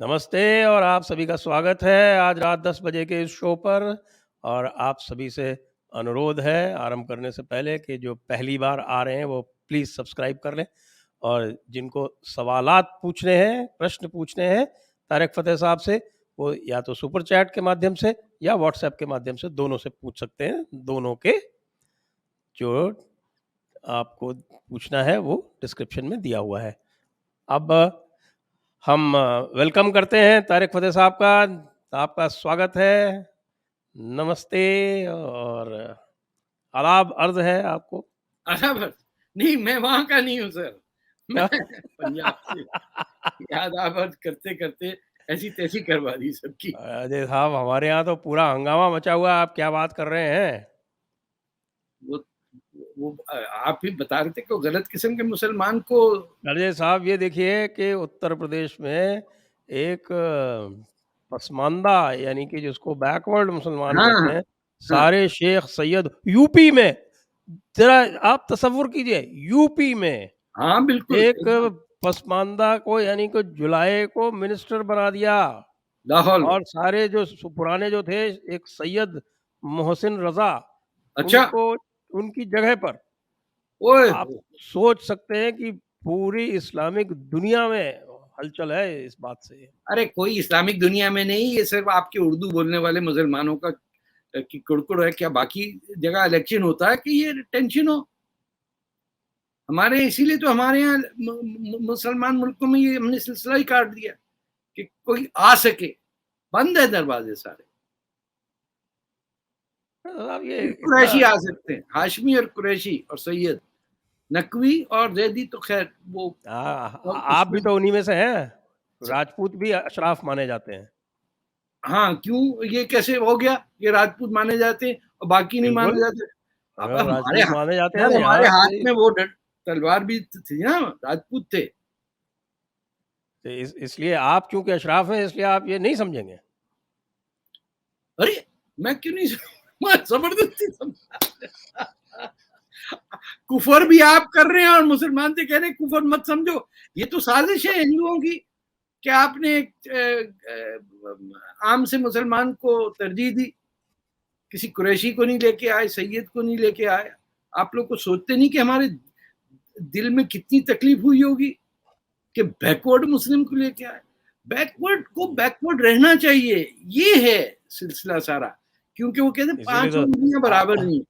नमस्ते और आप सभी का स्वागत है आज रात 10 बजे के इस शो पर। और आप सभी से अनुरोध है आरंभ करने से पहले कि जो पहली बार आ रहे हैं वो प्लीज़ सब्सक्राइब कर लें, और जिनको सवालात पूछने हैं, प्रश्न पूछने हैं तारिक फ़तेह साहब से, वो या तो सुपर चैट के माध्यम से या व्हाट्सएप के माध्यम से, दोनों से पूछ सकते हैं। दोनों के जो आपको पूछना है वो डिस्क्रिप्शन में दिया हुआ है। अब हम वेलकम करते हैं तारिक फ़तेह साहब का। आपका स्वागत है, नमस्ते और आदाब अर्ज़ है आपको। अरब नहीं, मैं वहाँ का नहीं हूँ सर, मैं पंजाब से। याद आबाद करते-करते ऐसी-तैसी करवा दी सबकी। अजय साहब, हमारे यहाँ तो पूरा हंगामा मचा हुआ है, आप क्या बात कर रहे हैं? वो वो आप ही बता रहे थे कि वो गलत किस्म के मुसलमान को। अजय साहब, ये देखिए कि उत्तर प्रदेश में एक पसमानदा, यानी कि जिसको बैकवर्ड मुसलमान हाँ, कहते हाँ, हैं, हाँ, सारे शेख सैयद यूपी में, ज़रा आप तसव्वुर कीजिए, यूपी में हाँ, बिल्कुल, एक एकदम पसमानदा को, यानी कि जुलाहे को मिनिस्टर बना दिया। लाहौल में। और सारे जो पुराने जो थे, एक सैयद मोहसिन रजा, अच्छा, उनको उनकी जगह पर, ओए आप हो! सोच सकते हैं कि पूरी इस्लामिक दुनिया में हलचल है इस बात से। अरे कोई इस्लामिक दुनिया में नहीं, ये सिर्फ़ आपके उर्दू बोलने वाले मुसलमानों का की कुड़कुड़ है। क्या बाकी जगह इलेक्शन होता है कि ये टेंशन हो? हमारे इसीलिए तो हमारे यहाँ मुसलमान मुल्कों में ये हमने सिलसिला ही काट दिया कि कोई आ सके, बंद है दरवाजे सारे। अब ये सिर्फ इतना कुरैशी आ सकते हैं, हाशमी और कुरैशी और सैयद, नकवी और जैदी तो खैर वो आप भी उसमें। तो उन्हीं में से हैं। राजपूत भी अशराफ माने जाते हैं। हाँ, क्यों ये कैसे हो गया? ये राजपूत माने जाते हैं और बाकी नहीं माने बिल्कुल, जाते? अब अगर राजपूत माने जाते हैं तो हमारे यहाँ हाथ से, में वो तलवार भी थी ना, राजपूत थे। इसलिए आप चूँकि अशराफ हैं, इसलिए आप ये नहीं समझेंगे। अरे! मैं क्यों नहीं मैं ज़बरदस्ती समझा। कुफ़र भी आप कर रहे हैं और मुसलमान से कह रहे हैं कुफ़र मत समझो। ये तो साज़िश है हिंदुओं की कि आपने आम से मुसलमान को तरजीह दी। किसी कुरैशी को नहीं लेके आए, सैयद को नहीं लेके आए। आप लोग को सोचते नहीं कि हमारे दिल में कितनी तकलीफ हुई होगी कि बैकवर्ड मुस्लिम को लेके आए। बैकवर्ड को बैकवर्ड रहना चाहिए, ये है सिलसिला सारा। क्योंकि वो कहते हैं इसीलिए 5 तो उँगलियाँ बराबर नहीं।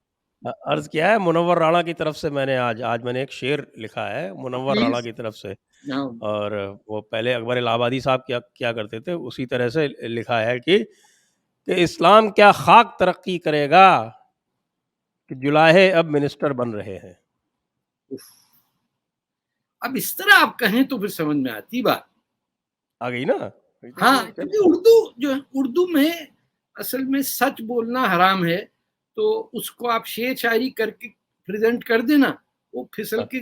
अर्ज़ किया है। मुनव्वर राणा की तरफ से मैंने आज आज मैंने एक शेर लिखा है मुनव्वर राणा प्लीज़। की तरफ से। हाँ, और वो पहले अकबर इलाहाबादी साहब क्या क्या करते थे, उसी तरह से लिखा है कि इस्लाम क्या खाक तरक्की करेगा कि जुलाहे अब मिनिस्टर बन रहे हैं। उफ़! अब इस तरह आप कहें तो फिर समझ में आती बात। आ गई ना? वही तो हाँ, मैं क्योंकि कहता हूँ। उर्दू जो है, उर्दू में असल में सच बोलना हराम है, तो उसको आप शेर-शायरी करके प्रेज़ेंट कर देना, वो फिसल के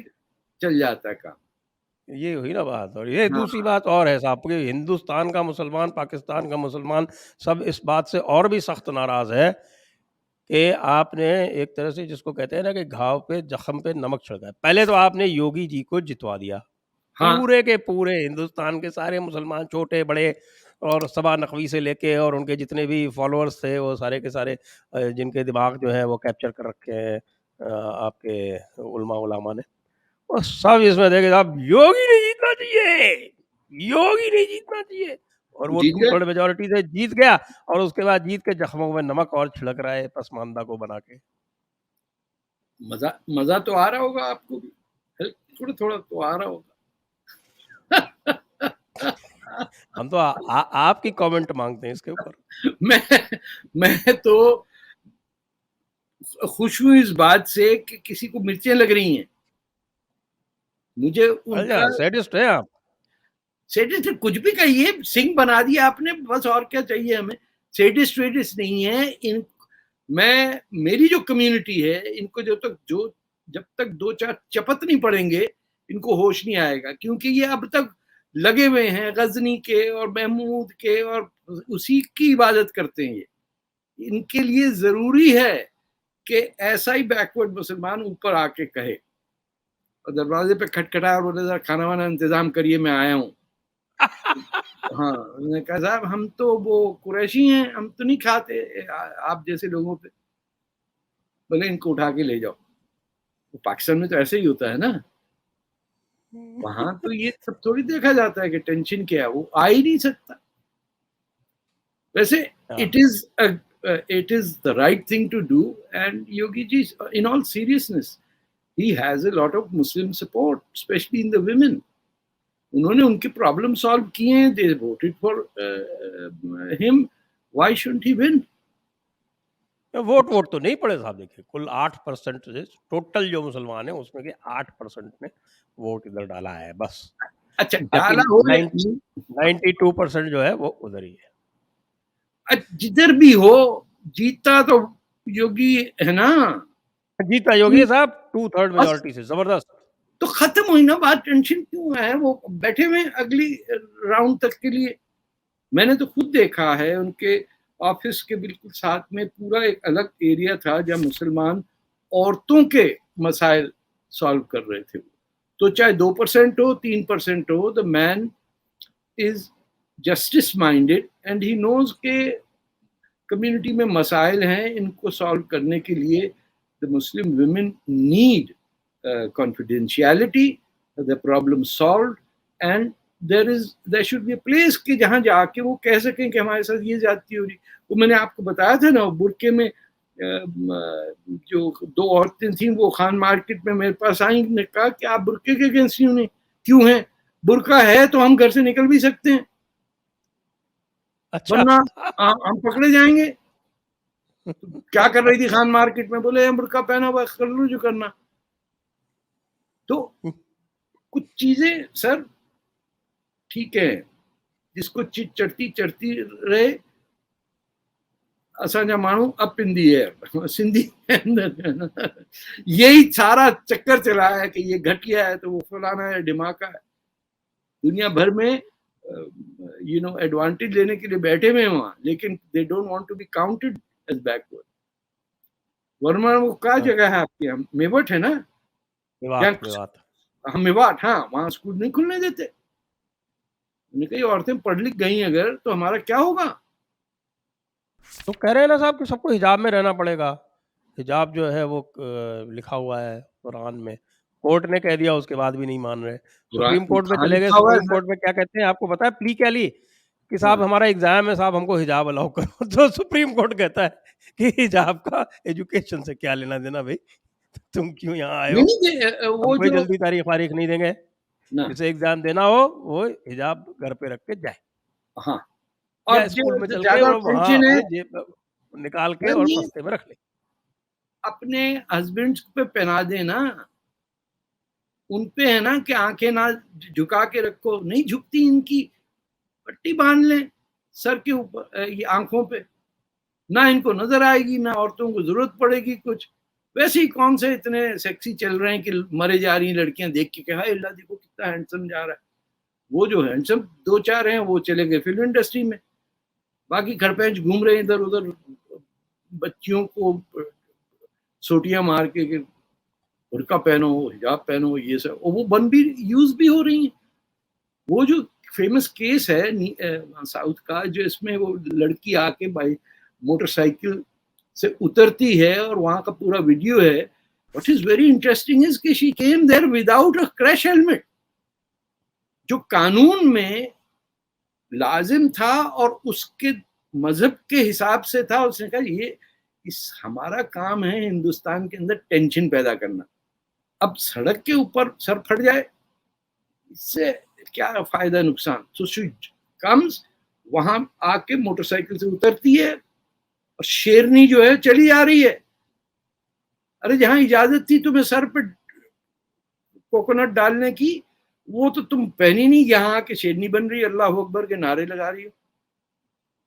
चल जाता है काम। ये हुई ना बात। और ये हाँ, दूसरी बात और है साहब कि हिंदुस्तान का मुसलमान, पाकिस्तान का मुसलमान, सब इस बात से और भी सख्त नाराज़ है कि आपने एक तरह से, जिसको कहते हैं ना कि घाव पे ज़ख्म पे नमक छिड़का है। पहले तो आपने योगी जी को जितवा दिया। हाँ, पूरे के पूरे हिंदुस्तान के सारे मुसलमान, छोटे-बड़े और सबा नकवी से लेके और उनके जितने भी फॉलोअर्स थे, वो सारे के सारे जिनके दिमाग जो है वो कैप्चर कर रखे हैं आपके उलमा-उलामा ने। और सब इसमें देखे साहब, योगी नहीं जीतना चाहिए, योगी नहीं जीतना चाहिए। और वो जीत गए। 2/3 मेजॉरिटी से जीत गया, और उसके बाद जीत के जख्मों में नमक और छिड़क रहा है पसमानदा को बना के। मज़ा मज़ा तो आ रहा होगा आपको भी, थोड़ा-थोड़ा तो आ रहा होगा। हम तो आपकी कमेंट माँगते हैं इसके ऊपर। मैं मैं तो खुश हूँ इस बात से कि किसी को मिर्चें लग रही हैं। मुझे अच्छा, उनका सैडिस्ट हैं आप। सैडिस्ट कुछ भी कहिए, सिंह बना दिया आपने, बस और क्या चाहिए हमें। सैडिस्ट-वैडिस्ट नहीं है। इन मैं मेरी जो कम्युनिटी है, इनको जब तक 2-4 चपत नहीं पड़ेंगे, इनको होश नहीं आएगा। क्योंकि ये अब तक लगे हुए हैं गज़नी के और महमूद के और उसी की इबादत करते हैं ये। इनके लिए ज़रूरी है कि ऐसा ही बैकवर्ड मुसलमान ऊपर आके कहे और दरवाज़े पे खटखटाए और बोले ज़रा खाना-वाना इंतज़ाम करिए, मैं आया हूँ। हाँ, उन्होंने कहा साहब हम तो वो कुरैशी हैं, हम तो नहीं खाते आप जैसे लोगों पे। बोले इनको उठा के ले जाओ। तो पाकिस्तान में तो ऐसे ही होता है ना, वहां तो ये सब थोड़ी देखा जाता है कि टेंशन क्या है, वो आ ही नहीं सकता। वैसे हाँ। it is the right thing to do, and Yogi ji, in all seriousness, he has a lot of Muslim support, especially in the women. उन्होंने उनकी प्रॉब्लम सॉल्व किए हैं, they voted for him, why shouldn't he win? Vote तो नहीं पड़े साहब, देखिए कुल 8% से टोटल जो मुसलमान है उसमें के 8% ने वोट इधर डाला है बस। अच्छा, बाकी डाला हो 92% जो है वो उधर ही है। जिधर भी हो, जीता तो योगी है ना। जीता योगी साहब 2/3 मेजोरिटी से, जबरदस्त। तो खत्म हुई ना बात, टेंशन क्यों है, वो बैठे हुए अगली राउंड तक के लिए। मैंने तो खुद देखा है, उनके ऑफिस के बिल्कुल साथ में पूरा एक अलग एरिया था जहां मुसलमान औरतों के मसाइल सॉल्व कर रहे थे। तो चाहे 2% हो 3% हो, the man is justice minded and he knows के कम्युनिटी में मसाइल हैं, इनको सॉल्व करने के लिए the Muslim women need confidentiality, the problem solved, and there should be a place कि जहाँ जाके वो कह सकें कि हमारे साथ ये जाती हो रही। वो मैंने आपको बताया था ना, बुरके में जो 2 औरतें थीं वो खान मार्केट में मेरे पास आई, ने कहा कि आप बुरके के अगेंस्ट क्यों हैं, बुरका है तो हम घर से निकल भी सकते हैं, अच्छा। वरना हम पकड़े जाएंगे। क्या कर रही थी खान मार्केट में, बोले बुरका पहना हुआ, कर लो जो करना। तो कुछ चीजें सर ठीक है, जिसको चिट चढ़ती रहे, असांजा माण्हू up in the air, Sindhi यही सारा चक्कर चला है कि ये घटिया है तो वो फलाना है, ढिमाका है। दुनिया भर में एडवांटेज लेने के लिए बैठे हुए हैं वहां, लेकिन they don't want to be counted as backward. Verma वो क्या जगह है आपके यहाँ, मेवट है ना, मेवात। हम मेवाट, हाँ, वहां स्कूल नहीं खुलने देते। कई औरतें पढ़ लिख गई अगर तो हमारा क्या होगा। तो कह रहे हैं ना साहब कि सबको हिजाब में रहना पड़ेगा, हिजाब जो है वो लिखा हुआ है कुरान में, कोर्ट ने कह दिया उसके बाद भी नहीं मान रहे। सुप्रीम कोर्ट में चले गए, सुप्रीम कोर्ट में क्या कहते हैं आपको पता है, प्ली क्या ली कि साहब हमारा एग्जाम है साहब, हमको हिजाब अलाउ करो। तो सुप्रीम कोर्ट कहता है कि हिजाब का एजुकेशन से क्या लेना देना भाई, तुम क्यों यहाँ आए हो, वो कोई जल्दी तारीख वारीख नहीं देंगे, जिसे एग्जाम देना हो वो हिजाब घर पे रख के जाए, हाँ, या स्कूल में चल के और वहां अपने जेब निकाल के और बस्ते में रख ले। अपने हस्बैंड पे पहना देना, उन पे है ना कि आंखें ना झुका के रखो, नहीं झुकती इनकी, पट्टी बांध ले सर के ऊपर, ये आंखों पे, ना इनको नजर आएगी, ना औरतों को जरूरत पड़ेगी कुछ। वैसे ही कौन से इतने सेक्सी चल रहे हैं कि मरे जा रही लड़कियां देख के, हाय अल्लाह देखो कितना हैंडसम जा रहा है। वो जो हैंडसम 2-4 हैं वो चले गए फिल्म इंडस्ट्री में, बाकी खरपेंच घूम रहे हैं इधर उधर, बच्चियों को सोटियां मार के बुर्का पहनो, हिजाब पहनो, ये सब, और वो बन भी यूज भी हो रही हैं। वो जो फेमस केस है साउथ का, जो इसमें वो लड़की आके भाई मोटरसाइकिल से उतरती है और वहां का पूरा वीडियो है। What is very interesting is कि she came there without a crash helmet, जो कानून में लाजिम था और उसके मजहब के हिसाब से था। उसने कहा ये हमारा काम है हिंदुस्तान के अंदर टेंशन पैदा करना, अब सड़क के ऊपर सर फट जाए इससे क्या फायदा नुकसान। तो शी कम्स, वहां आके मोटरसाइकिल से उतरती है और शेरनी जो है चली आ रही है। अरे जहां इजाजत थी तुम्हें सर पे कोकोनट डालने की, वो तो तुम पहनी नहीं, यहाँ आके शेरनी बन रही है, अल्लाह अकबर के नारे लगा रही है।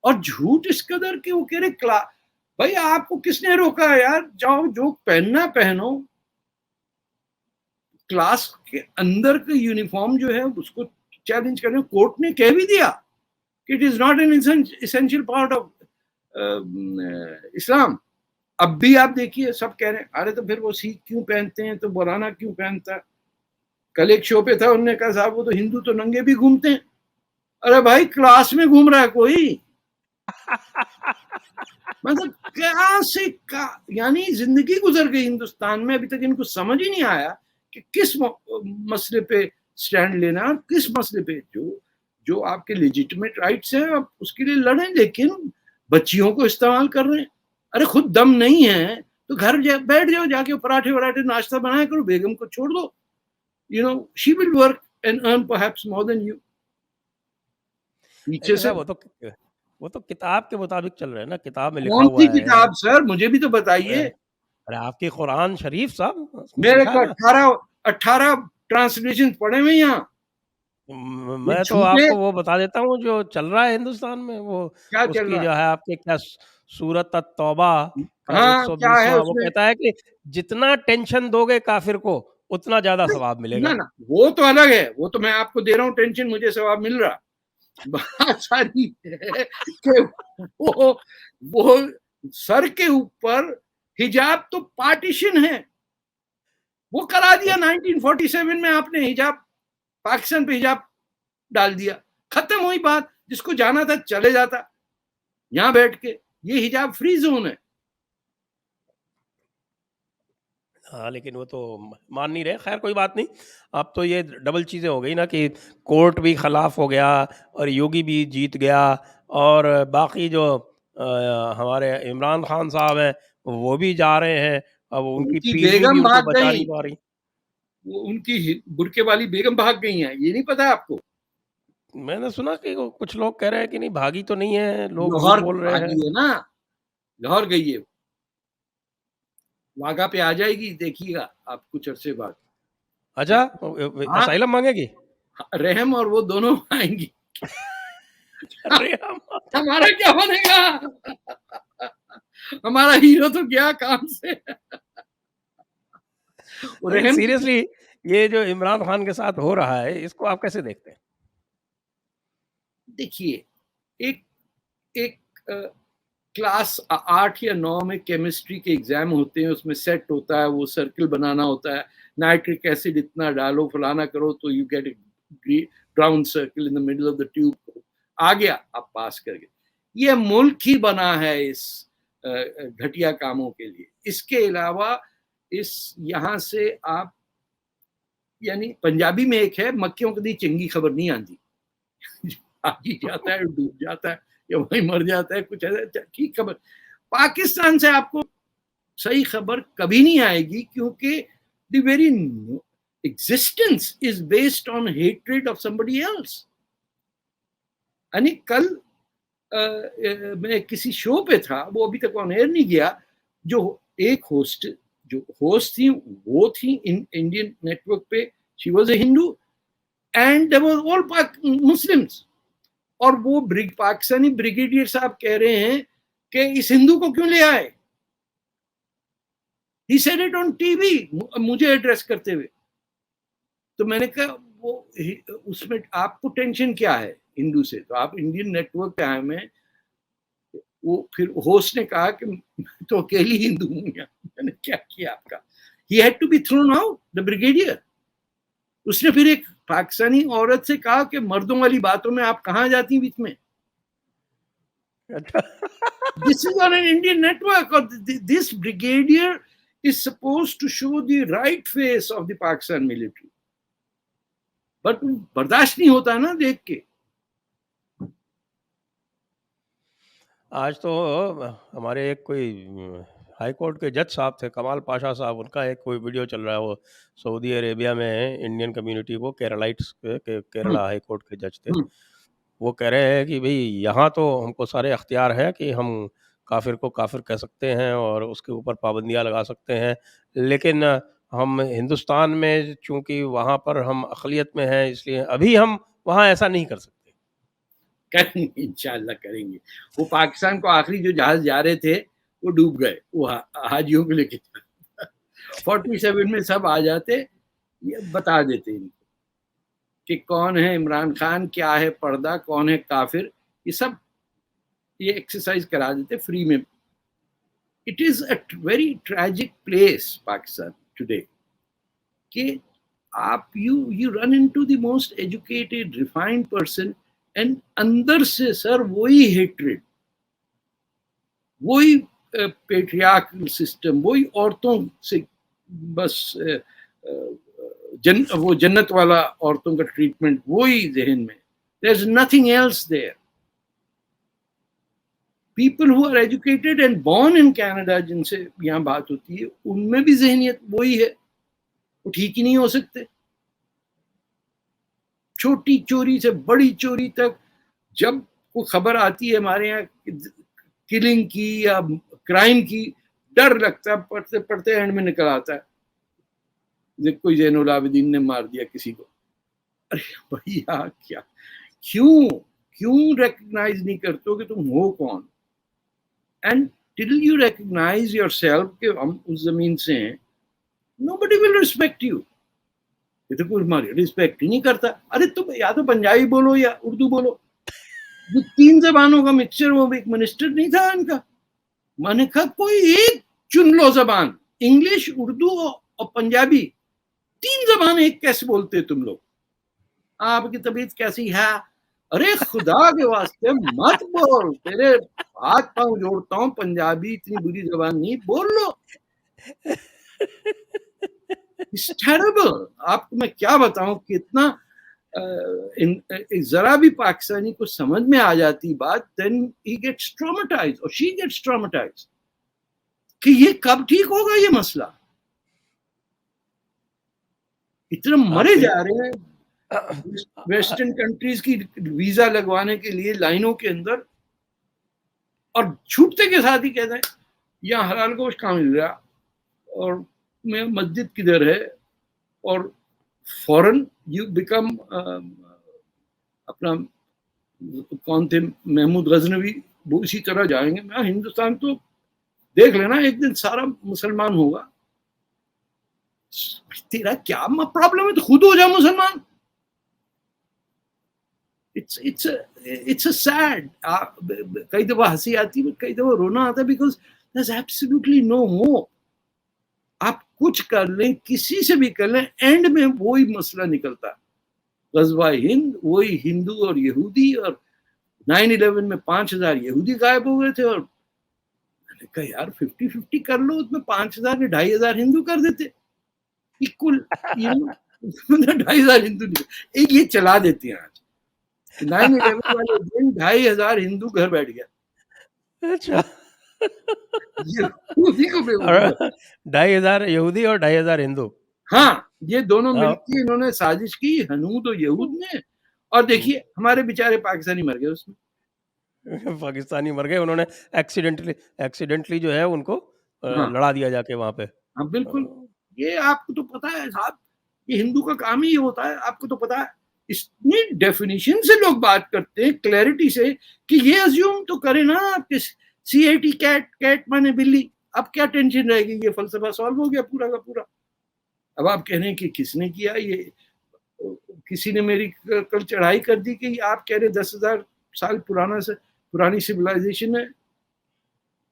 और झूठ इस कदर कि वो कह रहे भाई आपको किसने रोका है यार, जाओ जो पहनना पहनो। क्लास के अंदर का यूनिफॉर्म जो है उसको चैलेंज करने, कोर्ट ने कह भी दिया कि it is not an essential part of Islam. अब भी आप देखिए सब कह रहे हैं अरे तो फिर वो सिख क्यों पहनते हैं, तो बोराना क्यों पहनता है। कल एक शो पे था, उन्होंने कहा साहब वो तो हिंदू तो नंगे भी घूमते हैं। अरे भाई क्लास में घूम रहा है कोई, मतलब क्या से का, यानी जिंदगी गुजर गई हिंदुस्तान में, अभी तक इनको समझ ही नहीं आया कि किस मसले पे स्टैंड लेना और किस मसले पे जो जो आपके लेजिटिमेट राइट्स हैं आप उसके लिए लड़ें, लेकिन बच्चियों को इस्तेमाल कर रहे हैं। अरे खुद दम नहीं है तो घर बैठ जाओ, जाके पराठे वराठे नाश्ता बनाया करो, बेगम को छोड़ दो, you know she will work and earn perhaps more than you. पीछे लेकिन से साहब वो तो किताब के मुताबिक चल रहे हैं ना, किताब में लिखा कौन सी हुआ है। किताब सर, मुझे भी तो अरे बताइए। अरे आपकी कुरान शरीफ साहब, उसमें मेरे लिखा को है ना। 18 ट्रांसलेशन पढ़े हुए यहाँ। ये मैं तो झूठे, आपको वो बता देता हूँ जो चल रहा है हिंदुस्तान में, वो क्या चल उसकी रहा जो है आपके क्या सूरत अत-तौबा है? का हाँ, क्या है 120वां वो उसमें? कहता है कि जितना टेंशन दोगे काफिर को उतना ज्यादा नहीं, सवाब ना मिलेगा। ना, वो तो अलग है, वो तो मैं आपको दे रहा हूँ टेंशन, मुझे सवाब मिल रहा। बात सारी है कि वो वो सर के ऊपर हिजाब तो पार्टीशन है, वो करा दिया 1947 में आपने, हिजाब पाकिस्तान पे हिजाब डाल दिया, खत्म हुई बात, जिसको जाना था चले जाता, यहाँ बैठ के, ये हिजाब फ्री जोन है। हाँ, लेकिन वो तो मान नहीं रहे। खैर कोई बात नहीं। अब तो ये डबल चीज़ें हो गई ना कि कोर्ट भी खिलाफ हो गया और योगी भी जीत गया, और बाकी जो हमारे इमरान खान साहब हैं वो भी जा रहे हैं। अब उनकी उनकी पीरनी भी बेगम उनको भाग बचा गई, नहीं पा रही। वो उनकी बुरके वाली बेगम भाग गई हैं, ये नहीं पता आपको? मैंने सुना कि कुछ लोग कह रहे हैं कि नहीं भागी तो नहीं है, लोग झूठ लाहौर बोल रहे हैं। भागी है ना, लाहौर गई है, वाघा पे आ जाएगी, देखिएगा आप कुछ अरसे बाद। अच्छा, हाँ, असाइलम मांगेगी। रहम और वो दोनों आएंगी। अरे हम हमारा क्या बनेगा? हमारा हीरो तो गया काम से। वो लेकिन रहम की, सीरियसली ये जो इमरान खान के साथ हो रहा है इसको आप कैसे देखते हैं? देखिए, एक एक क्लास 8 या 9 में केमिस्ट्री के एग्जाम होते हैं, उसमें सेट होता है, वो सर्कल बनाना होता है, नाइट्रिक एसिड इतना डालो, फलाना करो तो you get a round circle in the middle of the tube. आ गया, आप पास कर गए। ये मुल्क ही बना है इस घटिया कामों के लिए। इसके अलावा इस यहाँ से आप, यानी पंजाबी में एक है, मक्खियों कदी चंगी खबर नहीं आती, आ ही जाता है, डूब जाता है या वहीं मर जाता है, कुछ ऐसा ठीक खबर। पाकिस्तान से आपको सही खबर कभी नहीं आएगी, क्योंकि the very existence is based on hatred of somebody else. यानी कल मैं किसी शो पे था, वो अभी तक ऑन एयर नहीं गया, जो एक होस्ट, जो होस्ट थी वो थी इन इंडियन नेटवर्क पे, she was a Hindu and there was all Muslims, और वो पाकिस्तानी ब्रिगेडियर साहब कह रहे हैं कि इस हिंदू को क्यों ले आए। He said it on TV, मुझे एड्रेस करते हुए। तो मैंने कहा वो उसमें आपको टेंशन क्या है हिंदू से, तो आप इंडियन नेटवर्क पे आए। मैं वो फिर होस्ट ने कहा कि मैं तो अकेली हिंदू हूँ यहाँ। मैंने क्या किया आपका? He had to be thrown out, the brigadier. उसने फिर एक पाकिस्तानी औरत से कहा कि मर्दों वाली बातों में आप कहाँ जाती बीच में। This is on an Indian network, or this brigadier is supposed to show the right face of the Pakistan military, but बर्दाश्त नहीं होता ना देख के। आज तो हमारे एक कोई हाई कोर्ट के जज साहब थे, कमाल पाशा साहब, उनका एक कोई वीडियो चल रहा है। वो सऊदी अरेबिया में इंडियन कम्युनिटी को, केरलाइट्स के केरला हाई कोर्ट के जज थे। वो कह रहे हैं कि भाई यहाँ तो हमको सारे अख्तियार है कि हम काफिर को काफिर कह सकते हैं और उसके ऊपर पाबंदियाँ लगा सकते हैं, लेकिन हम हिंदुस्तान में चूंकि वहाँ पर हम अक़लियत में हैं इसलिए अभी हम वहाँ ऐसा नहीं कर सकते। करेंगे, इंशाल्लाह करेंगे। वो पाकिस्तान को आखिरी जो जहाज जा रहे थे वो डूब गए, वो हाजियों को लेके 47 में सब आ जाते, ये बता देते इनको कि कौन है इमरान खान, क्या है पर्दा, कौन है काफिर, ये सब ये एक्सरसाइज करा देते फ्री में। It is a very tragic place Pakistan today, कि आप you run into the most educated refined person, and अंदर से सर वही हेट्रेड, वही पेट्रियार्कल सिस्टम, वही औरतों से बस वो जन्नत वाला औरतों का ट्रीटमेंट, वही जहन में, there is nothing else there. People who are educated and born in Canada, जिनसे यहाँ बात होती है, उनमें भी जहनियत वही है, वो ठीक ही नहीं हो सकते। छोटी चोरी से बड़ी चोरी तक, जब कोई खबर आती है हमारे यहाँ किलिंग की या क्राइम की, डर लगता है, पढ़ते पढ़ते एंड में निकल आता है कोई जैनुल आबिदीन ने मार दिया किसी को। अरे भैया क्या, क्यों क्यों रिकग्नाइज नहीं करते हो कि तुम हो कौन? And till you recognise yourself कि हम उस जमीन से हैं, नोबडी विल रिस्पेक्ट यू। ये तो कोई हमारी रिस्पेक्ट ही नहीं करता। अरे तुम या तो पंजाबी बोलो या उर्दू बोलो, जो 3 जबानों का मिक्सचर, वो एक मिनिस्टर नहीं था इनका। मैंने कहा कोई एक चुन लो जबान, इंग्लिश, उर्दू और पंजाबी, 3 जबान एक कैसे बोलते तुम लोग? आपकी तबीयत कैसी है? अरे खुदा के वास्ते मत बोल, तेरे हाथ पांव जोड़ता हूँ, पंजाबी इतनी बुरी जबान नहीं, बोल लो। It's terrible. आपको मैं क्या बताऊं, कितना जरा भी पाकिस्तानी को समझ में आ जाती बात, देन ही गेट्स ट्रॉमेटाइज्ड और शी गेट्स ट्रॉमेटाइज्ड कि ये कब ठीक होगा ये मसला। इतना मरे आपके जा रहे हैं वेस्टर्न कंट्रीज की वीजा लगवाने के लिए लाइनों के अंदर, और छूटते के साथ ही कहते हैं यहाँ हलाल गोश्त कहाँ मिल रहा, और मैं मस्जिद किधर है, और फॉरन यू बिकम अपना कौन थे महमूद गजनवी, वो इसी तरह जाएंगे। मैं हिंदुस्तान तो देख लेना एक दिन सारा मुसलमान होगा। तेरा क्या प्रॉब्लम है, तो खुद हो जा मुसलमान। इट्स अ सैड, कई दफा हंसी आती है, कई दफा रोना आता है, because there is absolutely no hope. आप कुछ कर लें, किसी से भी कर लें, एंड में वही मसला निकलता। गजवा हिंद, वही हिंदू और यहूदी, और 9/11 में 5,000 यहूदी गायब हो गए थे, और मैंने कहा यार 50-50 कर लो, उसमें 5,000 ने 2,500 हिंदू कर देते इक्वल, 2,500 हिंदू नहीं, एक ये चला देते हैं आज। 9/11 वाले दिन 2,500 हिंदू घर बैठ गया। अच्छा। ये उसी को बेवकूफ है। 2,500 यहूदी और 2,500 हिंदू। हाँ, ये दोनों हाँ। मिलके इन्होंने साजिश की, हनूद और यहूद ने, और देखिए हमारे बेचारे पाकिस्तानी मर गए उसमें। पाकिस्तानी मर गए, उन्होंने एक्सीडेंटली एक्सीडेंटली जो है उनको हाँ लड़ा दिया जाके वहां पे। हाँ बिल्कुल। ये आपको तो पता है साहब, ये हिंदू का काम ही होता है, आपको तो पता है। इतनी डेफिनेशन से लोग बात करते हैं, क्लैरिटी से, कि ये अज्यूम तो करे ना आपके CAT, कैट, कैट माने बिल्ली, अब क्या टेंशन रहेगी, ये फलसफा सॉल्व हो गया पूरा का पूरा। अब आप कह रहे हैं कि किसने किया ये, किसी ने मेरी कल चढ़ाई कर दी कि आप कह रहे 10,000 साल पुरानी सिविलाइजेशन है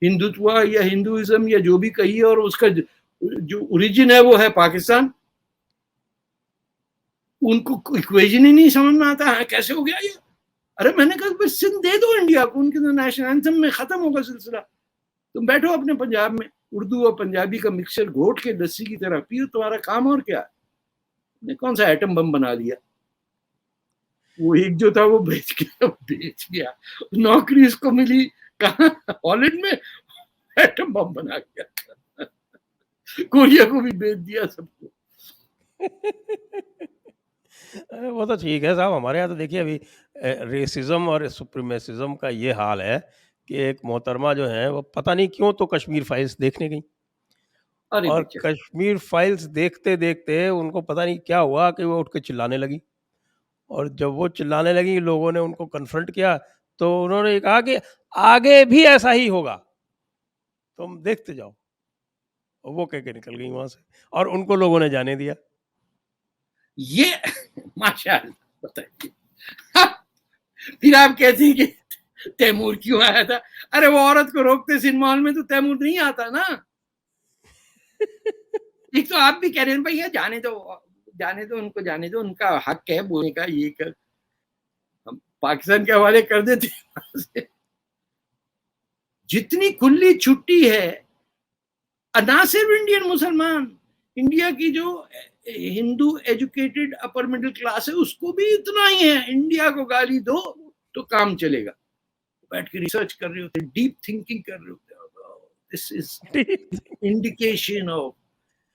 हिंदुत्व या हिंदुइज्म या जो भी कहिए, और उसका जो ओरिजिन है वो है पाकिस्तान। उनको इक्वेशन ही नहीं समझ में आता है, कैसे हो गया ये। अरे मैंने कहा सिंध दे दो इंडिया को, उनके तो नेशनल एंथम में खत्म होगा सिलसिला। तुम बैठो अपने पंजाब में, उर्दू और पंजाबी का मिक्सचर घोट के लस्सी की तरह पियो, तुम्हारा काम और क्या है। कौन सा एटम बम बना लिया, वो एक जो था वो बेच गया। नौकरी इसको मिली कहाँ, हॉलैंड में, एटम बम बना गया। कोरिया को भी बेच दिया सबको। वो तो ठीक है साहब, हमारे यहाँ तो देखिए अभी रेसिज्म और सुप्रीमेसिज्म का ये हाल है कि एक मोहतरमा जो है वो पता नहीं क्यों तो कश्मीर फाइल्स देखने गई, अरे और बेचारे, कश्मीर फाइल्स देखते देखते उनको पता नहीं क्या हुआ कि वो उठ के चिल्लाने लगी। और जब वो चिल्लाने लगी, लोगों ने उनको कन्फ्रंट किया, तो उन्होंने कहा कि आगे भी ऐसा ही होगा, तुम देखते जाओ। और वो कह के निकल गई वहां से, और उनको लोगों ने जाने दिया। ये माशाअल्लाह बताइए। फिर आप कहते हैं कि तैमूर क्यों आया था? अरे वो औरत को रोकते सिनेमा हॉल में तो तैमूर नहीं आता ना। एक तो आप भी कह रहे हैं भैया जाने दो, जाने दो उनको, जाने दो, उनका हक है बोलने का, ये कर। हम पाकिस्तान के हवाले कर देते वहां से। जितनी खुली छुट्टी है, ना सिर्फ इंडियन मुसलमान, इंडिया की जो हिंदू एजुकेटेड अपर मिडिल क्लास है उसको भी इतना ही है, इंडिया को गाली दो तो काम चलेगा। बैठ के रिसर्च कर रहे होते, डीप थिंकिंग कर रहे होते। दिस इज इंडिकेशन ऑफ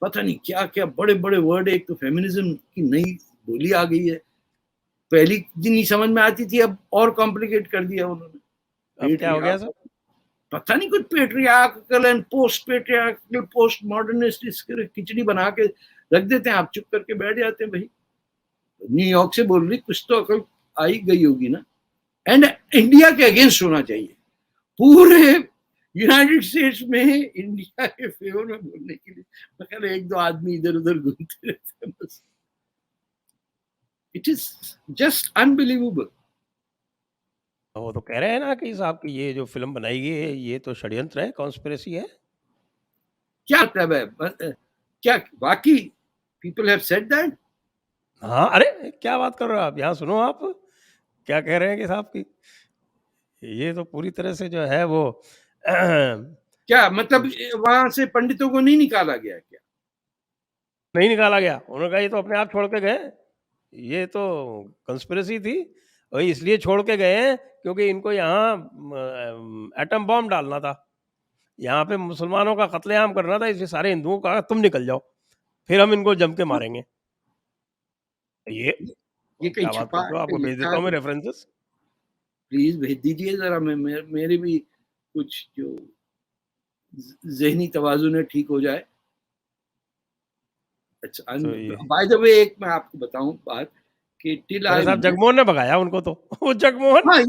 पता नहीं क्या क्या बड़े बड़े वर्ड। एक तो फेमिनिज्म की नई बोली आ गई है, पहली दिन नहीं समझ में आती थी, अब और कॉम्प्लिकेट कर दिया उन्होंने। अब क्या हो गया सर? पता नहीं कुछ patriarchal and post patriarchal post modernist खिचड़ी बना के रख देते हैं, आप चुप करके बैठ जाते हैं। भाई न्यूयॉर्क से बोल रही, कुछ तो अकल आई गई होगी ना। एंड इंडिया के अगेंस्ट होना चाहिए, पूरे यूनाइटेड स्टेट्स में इंडिया के फेवर में बोलने के लिए मतलब एक दो आदमी इधर उधर घूमते रहते हैं बस। It is just unbelievable. वो तो कह रहे हैं ना कि साहब की ये जो फिल्म बनाई गई है ये तो षड्यंत्र है, कॉन्स्पिरेसी है। क्या मतलब है? क्या वाकई पीपल हैव सेड दैट? हाँ, अरे क्या बात कर रहे हो आप, यहाँ सुनो आप क्या कह रहे हैं कि साहब की ये तो पूरी तरह से जो है वो क्या मतलब वहां से पंडितों को नहीं निकाला गया क्या? नहीं निकाला गया, उन्होंने कहा ये तो अपने आप छोड़ के गए, ये तो कंस्पिरेसी थी और इसलिए छोड़ के गए हैं क्योंकि इनको यहाँ एटम बॉम्ब डालना था, यहाँ पे मुसलमानों का कत्लेआम करना था, इसलिए सारे हिंदुओं को कहा तुम निकल जाओ, फिर हम इनको जम के मारेंगे। ये कहीं क्या बात छुपा करते हो, आपको भेज देता हूँ मैं रेफरेंसेस। प्लीज भेज दीजिए जरा, मेरे भी कुछ जो ज़हनी तवाज़ुन है ठीक हो जाए। अच्छा, बाय द वे एक मैं आपको बताऊं बात कि टिल आई साहब जगमोहन ने भगाया उनको तो वो जगमोहन हाँ,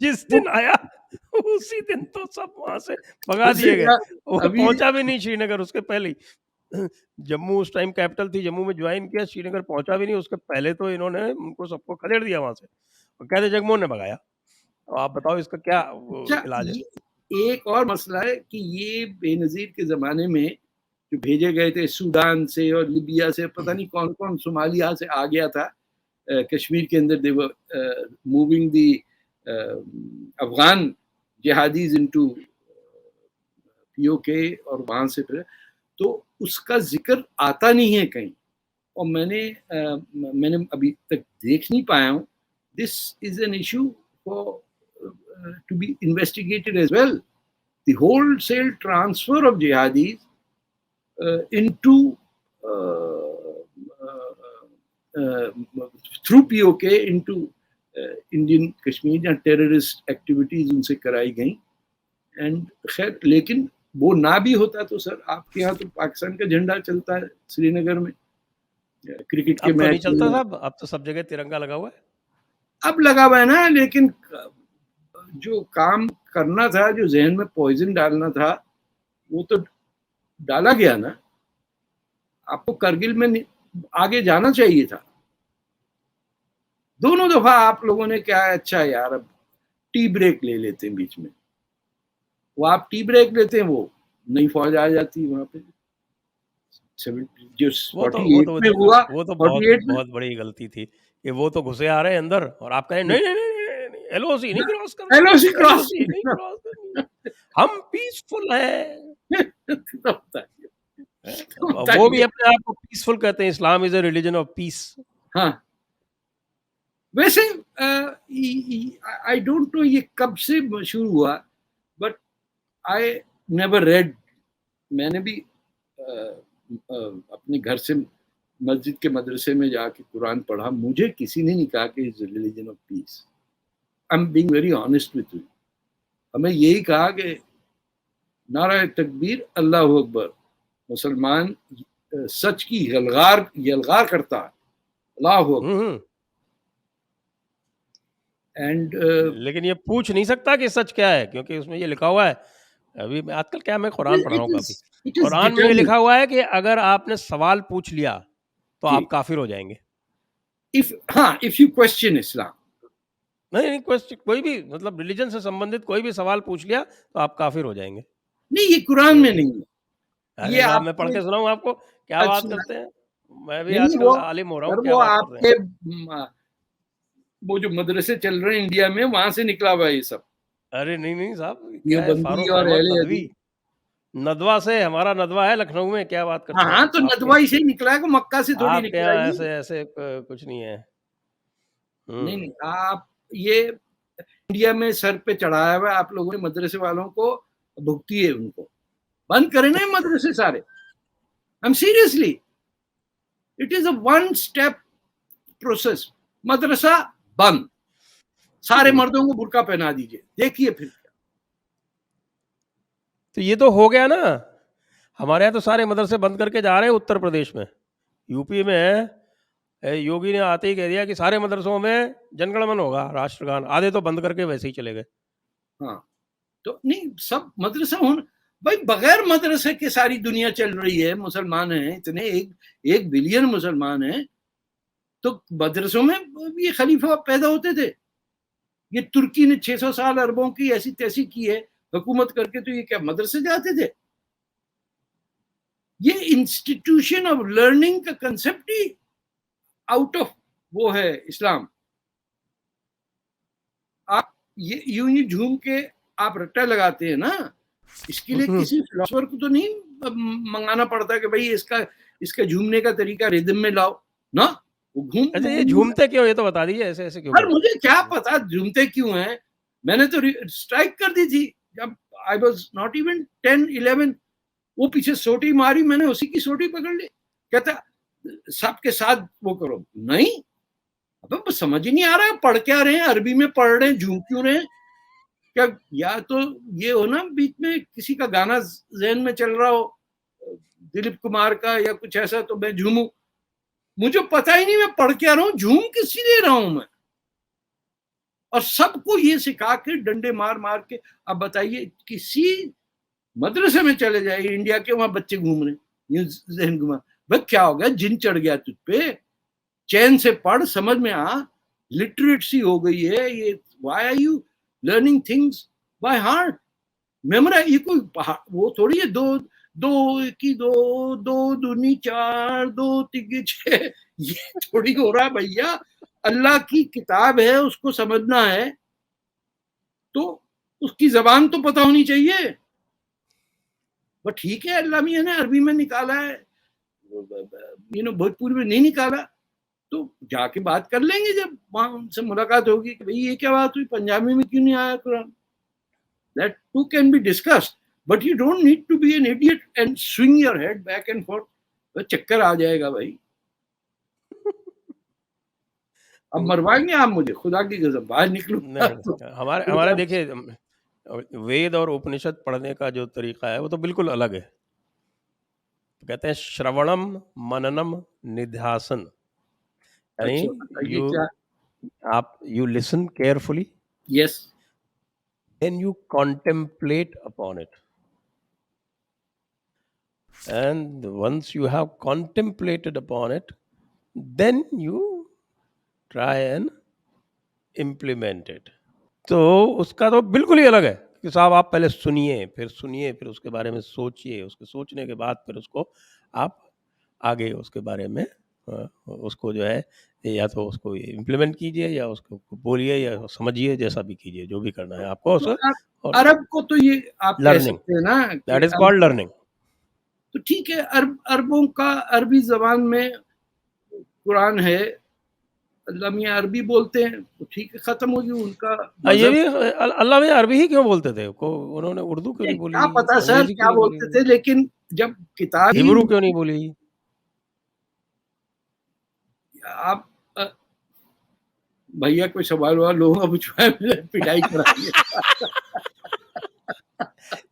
जिस दिन आया उसी दिन तो सब वहां से भगा दिए गए, वो अभी पहुंचा भी नहीं श्रीनगर उसके पहले ही। जम्मू उस टाइम कैपिटल थी, जम्मू में ज्वाइन किया, श्रीनगर पहुंचा भी नहीं उसके पहले तो इन्होंने उनको सबको खदेड़ दिया वहां से और कहते जगमोहन ने भगाया। तो आप बताओ इसका क्या इलाज है? एक और मसला है कि ये बेनजीर के जमाने में जो भेजे गए थे सूडान से और लिबिया से, पता नहीं कौन कौन सोमालिया से आ गया था कश्मीर के अंदर, they were moving the Afghan jihadis into PoK और वहां से फिर तो उसका जिक्र आता नहीं है कहीं, और मैंने अभी तक देख नहीं पाया हूँ। This is an issue for to be investigated as well. The wholesale transfer of jihadis into through POK into Indian Kashmir या terrorist activities उनसे कराई गई। एंड खैर लेकिन वो ना भी होता तो सर आपके यहाँ तो पाकिस्तान का झंडा चलता है श्रीनगर में क्रिकेट के मैच। तो नहीं चलता में। साहब, अब तो सब जगह तिरंगा लगा हुआ है। अब लगा हुआ है ना, लेकिन जो काम करना था, जो जहन में पॉइजन डालना था, वो तो डाला गया ना। आपको करगिल में आगे जाना चाहिए था। दोनों दफा आप लोगों ने क्या है, अच्छा यार अब टी ब्रेक ले लेते हैं बीच में, वो आप टी ब्रेक लेते हैं, वो नई फौज आ जाती है वहां पे। जो 48 में हुआ, वो तो 48 में बहुत बड़ी गलती थी कि वो तो घुसे आ रहे हैं अंदर और आप कह रहे नहीं नहीं नहीं नहीं एलओसी नहीं क्रॉस करना, एलओसी क्रॉस नहीं क्रॉस करनी, हम पीसफुल हैं। वो भी अपने आप को पीसफुल कहते हैं, Islam is a religion of peace. हाँ, वैसे आई डोंट नो ये कब से शुरू हुआ, बट आई नेवर रेड। मैंने भी अपने घर से मस्जिद के मदरसे में जाके कुरान पढ़ा, मुझे किसी ने नहीं कहा कि is religion of piece. I am being very honest with you. हमें यही कहा कि नारा तकबीर अल्लाह अकबर, मुसलमान सच की यलगार करता है, अल्लाह अकबर। एंड लेकिन ये पूछ नहीं सकता कि सच क्या है, क्योंकि उसमें ये लिखा हुआ है, अभी आजकल क्या मैं कुरान पढ़ रहा हूँ काफी, कुरान में लिखा हुआ है कि अगर आपने सवाल पूछ लिया तो आप काफिर हो जाएंगे। इफ यू क्वेश्चन इस्लाम, नहीं क्वेश्चन कोई भी, मतलब रिलीजन से संबंधित कोई भी सवाल पूछ लिया तो आप काफिर हो जाएंगे। नहीं, ये कुरान में नहीं है। ये आप मैं पढ़ के सुनाऊं आपको क्या बात करते हैं, मैं भी नहीं, आजकल आलिम हो रहा हूँ, क्या वो बात कर रहे हैं। वो जो मदरसे चल रहे हैं इंडिया में, वहां से निकला हुआ है ये सब। अरे नहीं नहीं साहब, क्या है, देवबंदी फारूक और अहमद अहले नदवी, हदीस। नदवा से, हमारा नदवा है लखनऊ में, क्या बात हाँ करते हैं हाँ, आप? तो आपके नदवाई से ही निकला है, मक्का से थोड़ी आपके निकला यहाँ है ये। ऐसे ऐसे कुछ नहीं है। नहीं नहीं, आप ये इंडिया में सर पे चढ़ाया हुआ है आप लोगों ने मदरसे वालों को, भुगती है उनको। बंद करें ना ये मदरसे सारे। I am seriously, it is a one step process. मदरसा बंद, सारे मर्दों को बुर्का पहना दीजिए, देखिए फिर क्या। तो ये तो हो गया ना, हमारे यहाँ तो सारे मदरसे बंद करके जा रहे हैं उत्तर प्रदेश में। यूपी में योगी ने आते ही कह दिया कि सारे मदरसों में जनगणमन होगा, राष्ट्रगान, आधे तो बंद करके वैसे ही चले गए। हाँ, तो नहीं, सब मदरसा होना भाई, बगैर मदरसे के सारी दुनिया चल रही है। मुसलमान हैं इतने, 1 बिलियन मुसलमान हैं, तो मदरसों में ये खलीफा पैदा होते थे। ये तुर्की ने 600 साल अरबों की ऐसी तैसी की है हुकूमत करके, तो ये क्या मदरसे जाते थे? ये इंस्टीट्यूशन ऑफ लर्निंग का कंसेप्ट ही आउट ऑफ वो है इस्लाम। आप ये यूं ही झूम के आप रट्टा लगाते हैं ना, इसके लिए किसी फिलोसोफर को तो नहीं मंगाना पड़ता कि भाई इसका झूमने का तरीका रिदम में लाओ ना, वो घूम। अच्छा, ये झूमते क्यों, ये तो बता दीजिए, ऐसे ऐसे क्यों पर करते मुझे क्या हैं? पता झूमते क्यों हैं। मैंने तो स्ट्राइक कर दी थी जब आई वॉज नॉट इवन 10-11। वो पीछे सोटी मारी, मैंने उसी की सोटी पकड़ ली। कहता सबके साथ वो करो, नहीं। अब समझ ही नहीं आ रहा है, पढ़ क्या रहे हैं, अरबी में पढ़ रहे हैं, झूम क्यों रहे हैं क्या? या तो ये हो ना, बीच में किसी का गाना जहन में चल रहा हो, दिलीप कुमार का या कुछ ऐसा, तो मैं झूमू। मुझे पता ही नहीं मैं पढ़ क्या रहा हूं, झूम किसी दे रहा हूं मैं। और सबको ये सिखा के डंडे मार मार के, अब बताइए किसी मदरसे में चले जाए इंडिया के, वहां बच्चे घूम रहे, यूं जहन घुमा, भाई क्या हो गया, जिन चढ़ गया तुझ पे? चैन से पढ़, समझ में आ, लिटरेसी हो गई है ये। Why are you learning things by heart? Memorise, ये कोई वो थोड़ी है, दो दो की दो, दो दूनी चार, दो तिगे छह, ये थोड़ी हो रहा है भैया। अल्लाह की किताब है, उसको समझना है तो उसकी जबान तो पता होनी चाहिए। बट ठीक है, अल्लाह मियां ने अरबी में निकाला है, भोजपुरी में नहीं निकाला, तो जाके बात कर लेंगे जब वहां उनसे मुलाकात होगी कि भाई ये क्या बात हुई, पंजाबी में क्यों नहीं आया Quran. That too can be discussed, but you don't need to be an idiot and swing your head back and forth. तो चक्कर आ जाएगा भाई। अब मरवाएंगे आप मुझे, खुदा की कसम, बाहर निकलूं नहीं, हमारे हमारे देखिए, वेद और उपनिषद पढ़ने का जो तरीका है वो तो बिल्कुल अलग है। तो कहते हैं श्रवणम मननम निध्यासन, यानी अच्छा, ये यू क्या? You listen carefully, yes, then you contemplate upon it, and once you have contemplated upon it, then you try and implement it. तो उसका तो बिल्कुल ही अलग है कि साहब आप पहले सुनिए, फिर उसके बारे में सोचिए, उसके सोचने के बाद फिर उसको आप आगे उसके बारे में उसको जो है, या तो उसको इम्प्लीमेंट कीजिए या उसको बोलिए या समझिए, जैसा भी कीजिए, जो भी करना है आपको तो और अरब को तो ये आप कह लर्निंग, सकते हैं ना कि दैट इज कॉल्ड लर्निंग। तो ठीक है, अरबों का अरबी जबान में कुरान है, अल्लाह मियां अरबी बोलते हैं, तो ठीक है, खत्म होगी उनका ये मजहब। भी अल्लाह में अरबी ही क्यों बोलते थे, को उन्होंने उर्दू क्यों नहीं बोली, क्या पता सर अंग्रेजी क्यों क्या नहीं बोलते बोली, थे, लेकिन जब किताब ही हिब्रू क्यों नहीं बोली? आप भैया कोई सवाल वाल लोग पिटाई कराइए।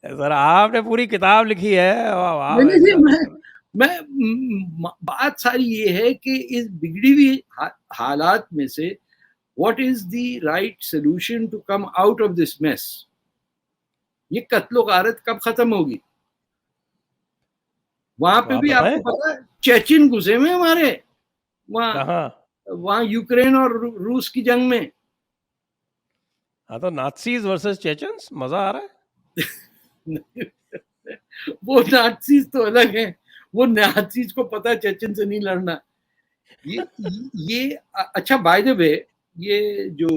सर आपने पूरी किताब लिखी है, वाह वाह, नहीं वैसे नहीं, आप बात सारी ये है कि इस बिगड़ी हुई हालात में से what is the right solution to come out of this mess. ये कत्लो गारत कब खत्म होगी? वहां पे आप भी आपको बताएं पता है चेचिन घुसे हुए हमारे वहां, कहाँ? वहां यूक्रेन और रूस की जंग में। हाँ, तो नाज़ीज वर्सेस चेचन्स, मजा आ रहा है। वो नाज़ीज तो अलग है, वो नाज़ीज को पता है चेचन से नहीं लड़ना। ये अच्छा, बाय द वे, ये जो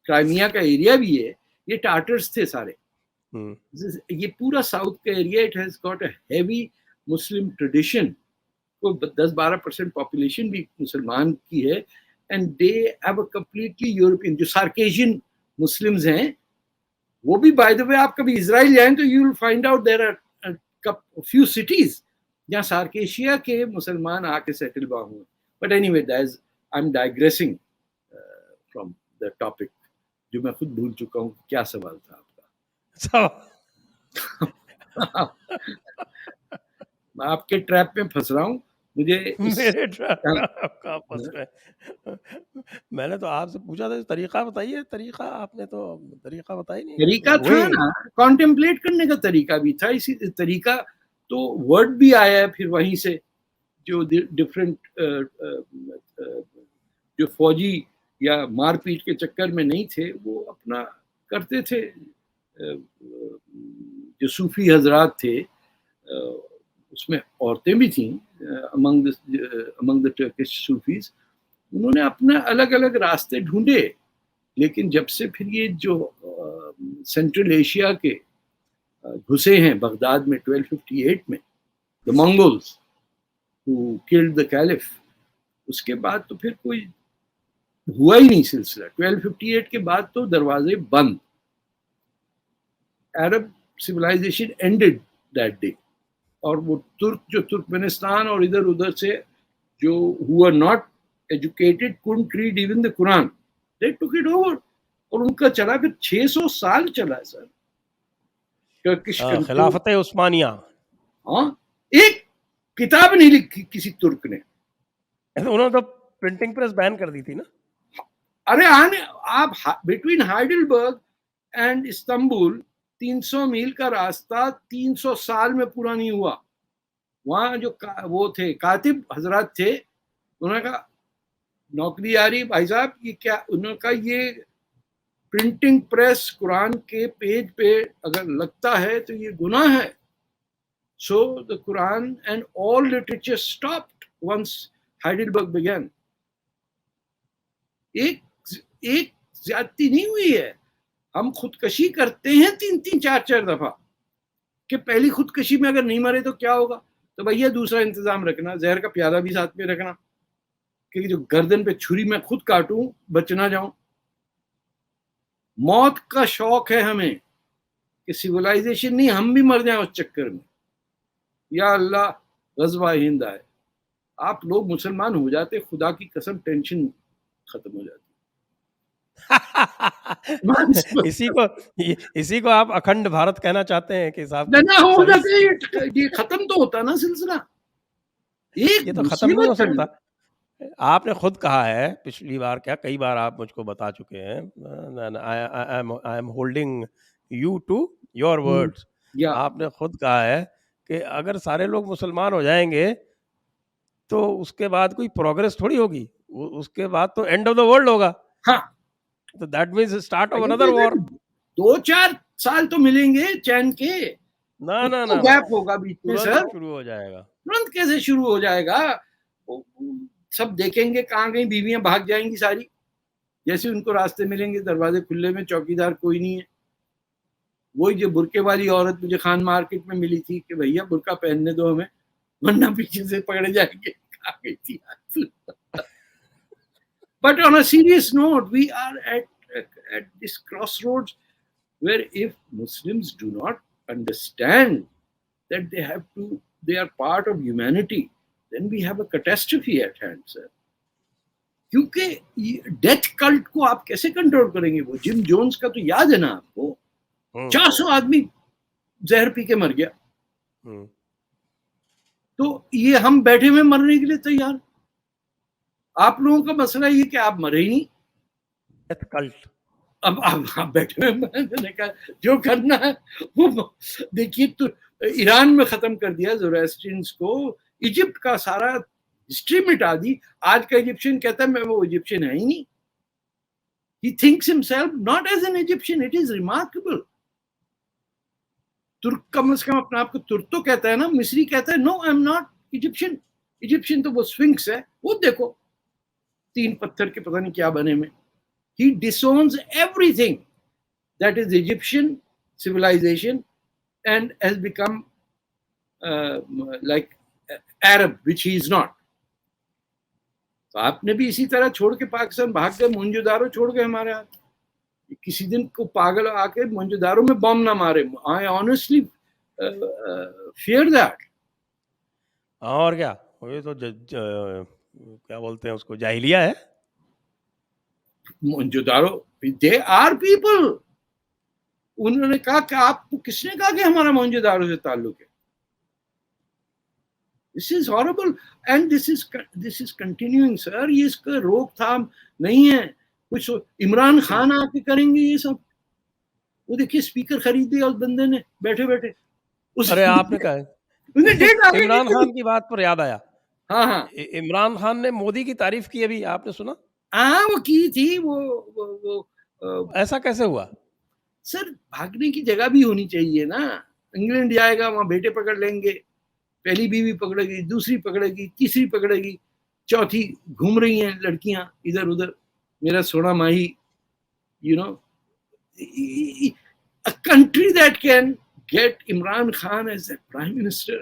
क्राइमिया का एरिया भी है, ये टाटर्स थे सारे। ये पूरा साउथ का area, it has got a heavy Muslim tradition, को 10-12% पॉपुलेशन भी मुसलमान की है, and they have a completely European, जो सार्केशियन मुस्लिम्स हैं, वो भी बाय द वे आप कभी इजराइल जाएं तो you will find out there are few cities जहाँ सार्केशिया के मुसलमान आके सेटल हुए। But anyway that I am digressing from the topic, जो मैं खुद भूल चुका हूँ क्या सवाल था आपका। मैं आपके ट्रैप में फंस रहा हूँ, मुझे मेरे ट्रैप में आप कहाँ फंस गए? मैंने तो आपसे पूछा था तरीका बताइए, तरीका आपने तो तरीका बताया नहीं। तरीका था ना, कॉन्टेम्पलेट करने का तरीका भी था, इसी तरीका तो वर्ड भी आया है फिर वहीं से, जो डिफरेंट जो फौजी या मारपीट के चक्कर में नहीं थे, वो अपना करते थे। जो सूफी हजरात थे, उसमें औरतें भी थीं, अमंग द टर्किश सूफीज, उन्होंने अपने अलग अलग रास्ते ढूंढे। लेकिन जब से फिर ये जो सेंट्रल एशिया के घुसे हैं बगदाद में 1258 में, the Mongols who killed the caliph, उसके बाद तो फिर कोई हुआ ही नहीं सिलसिला। 1258 के बाद तो दरवाजे बंद, अरब सिविलाइजेशन एंडेड दैट डे। और वो तुर्क जो तुर्कमेनिस्तान और इधर उधर से जो हुआ not educated, couldn't read even the Quran, they took it over, और उनका चला फिर 600 साल चला सर टर्किश खिलाफत उस्मानिया। हाँ, एक किताब नहीं लिखी किसी तुर्क ने। उन्होंने तो प्रिंटिंग प्रेस बैन कर दी थी ना। अरे आने आप बिटवीन हाइडेलबर्ग एंड इस्तांबुल 300 मील का रास्ता 300 साल में पूरा नहीं हुआ। वहां जो वो थे कातिब हजरात थे, उन्होंने कहा नौकरी आ रही भाई साहब, ये क्या, उन्होंने कहा ये प्रिंटिंग प्रेस कुरान के पेज पे अगर लगता है तो ये गुनाह है। So the Quran and all literature stopped once Heidelberg began. एक ज्यादती नहीं हुई है। हम खुदकशी करते हैं 3-3 4-4 दफा, कि पहली खुदकशी में अगर नहीं मरे तो क्या होगा, तो भैया दूसरा इंतजाम रखना, जहर का प्याला भी साथ में रखना, कि जो गर्दन पे छुरी मैं खुद काटूं बच ना जाऊं। मौत का शौक है हमें, कि सिविलाइजेशन नहीं हम भी मर जाएं उस चक्कर में। या अल्लाह गज़वा हिंद आए, आप लोग मुसलमान हो जाते, खुदा की कसम टेंशन खत्म हो जाती। इसी को आप अखंड भारत कहना चाहते हैं कि साहब ना हो जाते, ये खत्म तो होता ना सिलसिला। ये तो खत्म नहीं हो सकता। आपने खुद कहा है पिछली बार, क्या कई बार आप मुझको बता चुके हैं, I am holding you to your words. आपने खुद कहा है कि अगर सारे लोग मुसलमान हो जाएंगे तो उसके बाद कोई प्रोग्रेस थोड़ी होगी, उसके बाद तो एंड ऑफ द वर्ल्ड होगा। हाँ, तो that means start of another war. 2-4 साल तो मिलेंगे चैन के, ना ना ना, गैप होगा बीच में सर। शुरू हो जाएगा। तुरंत कैसे शुरू हो जाएगा? सब देखेंगे कहाँ गई बीवियां, भाग जाएंगी सारी, जैसे उनको रास्ते मिलेंगे दरवाजे खुले में, चौकीदार कोई नहीं है। वही जो बुरके वाली औरत मुझे खान मार्केट में मिली थी कि भैया बुरका पहनने दो हमें, वरना पीछे से पकड़े जाएंगे, कहाँ गई थी। But on a serious note, we are at this crossroads where if Muslims do not understand that they are part of humanity, then we have a catastrophe at hand, sir. क्योंकि डेथ कल्ट को आप कैसे control करेंगे? वो gym Jones का तो याद है ना आपको, 400 आदमी जहर पी के मर गया। तो ये हम बैठे हुए मरने के लिए तैयार। आप लोगों का मसला ये कि आप मरे ही नहीं। Death cult. अब आप बैठे हुए कहा जो करना है वो देखिए। तो ईरान में खत्म कर दिया ज़ोरास्ट्रियंस को, इजिप्ट का सारा हिस्ट्री मिटा दी। आज का इजिप्शियन कहता है मैं वो इजिप्शियन है ही नहीं। He thinks himself not as an Egyptian. It is remarkable. तुर्क कम से कम अपने आप को तुर्क तो कहता है ना, मिस्री कहता है no I am not Egyptian. Egyptian तो वो स्फिंक्स है, वो देखो 3 पत्थर के पता नहीं क्या बने में। He disowns everything that is Egyptian civilization and has become like Arab, which he is not. तो आपने भी इसी तरह छोड़ के पाकिस्तान भाग गए, मोहनजोदारो छोड़ गए हमारे हाथ। किसी दिन को पागल आके मोहनजोदारो में बम ना मारे। I honestly fear that. और क्या, ये तो क्या बोलते हैं उसको, जाहिलिया है। Mohenjodaro, they are people. उन्होंने कहा कि आपको किसने कहा कि हमारा मोहनजोदारो से ताल्लुक है? This is horrible and this is continuing sir. ये इसका रोकथाम नहीं है। कुछ इमरान खान आके करेंगे ये सब। वो देखिए स्पीकर खरीद दिया उस बंदे ने बैठे बैठे। अरे आपने कहा इमरान खान की बात पर याद आया। हाँ हाँ, इमरान खान ने मोदी की तारीफ की, अभी आपने सुना? हाँ वो की थी। वो ऐसा कैसे हुआ? सर भागने की जगह भी होनी चाहिए ना। इंग्लैंड जाएगा, वहां बेटे पकड़ लेंगे, पहली बीवी पकड़ेगी, दूसरी पकड़ेगी, तीसरी पकड़ेगी, चौथी घूम रही हैं लड़कियां इधर उधर। मेरा सोना माही, you know, a country that can get Imran Khan as the prime minister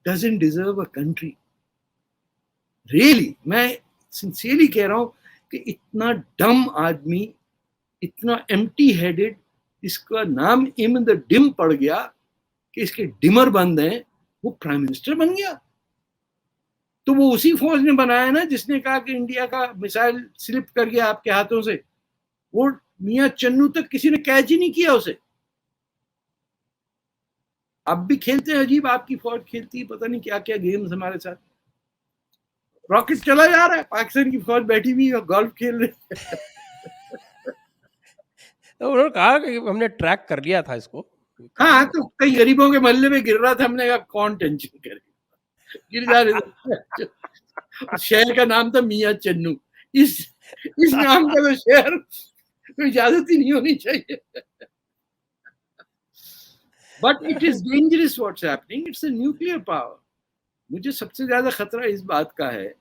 doesn't deserve a country. Really, मैं सिंसियरली कह रहा हूं कि इतना डम आदमी, इतना एम्प्टी हेडेड, इसका नाम इम द डिम पड़ गया कि इसके डिमर बंद हैं, वो प्राइम मिनिस्टर बन गया। तो वो उसी फौज ने बनाया ना जिसने कहा कि इंडिया का मिसाइल स्लिप कर गया आपके हाथों से। वो मियां चन्नू तक किसी ने कैच ही नहीं किया उसे। अब भी खेलते हैं अजीब, आपकी फौज खेलती है पता नहीं क्या क्या गेम्स हमारे साथ। रॉकेट चला जा रहा है, पाकिस्तान की फौज बैठी हुई और गोल्फ खेल रही है। तो उन्होंने कहा कि हमने ट्रैक कर लिया था इसको। हाँ, तो कई गरीबों के मोहल्ले में गिर रहा था, हमने कहा कौन टेंशन करे, गिर जा रहे। शहर का नाम था मियां चन्नू। इस नाम का तो शहर कोई इजाजत ही नहीं होनी चाहिए। But it is dangerous what's happening, it's a nuclear power. मुझे सबसे ज्यादा खतरा इस बात का है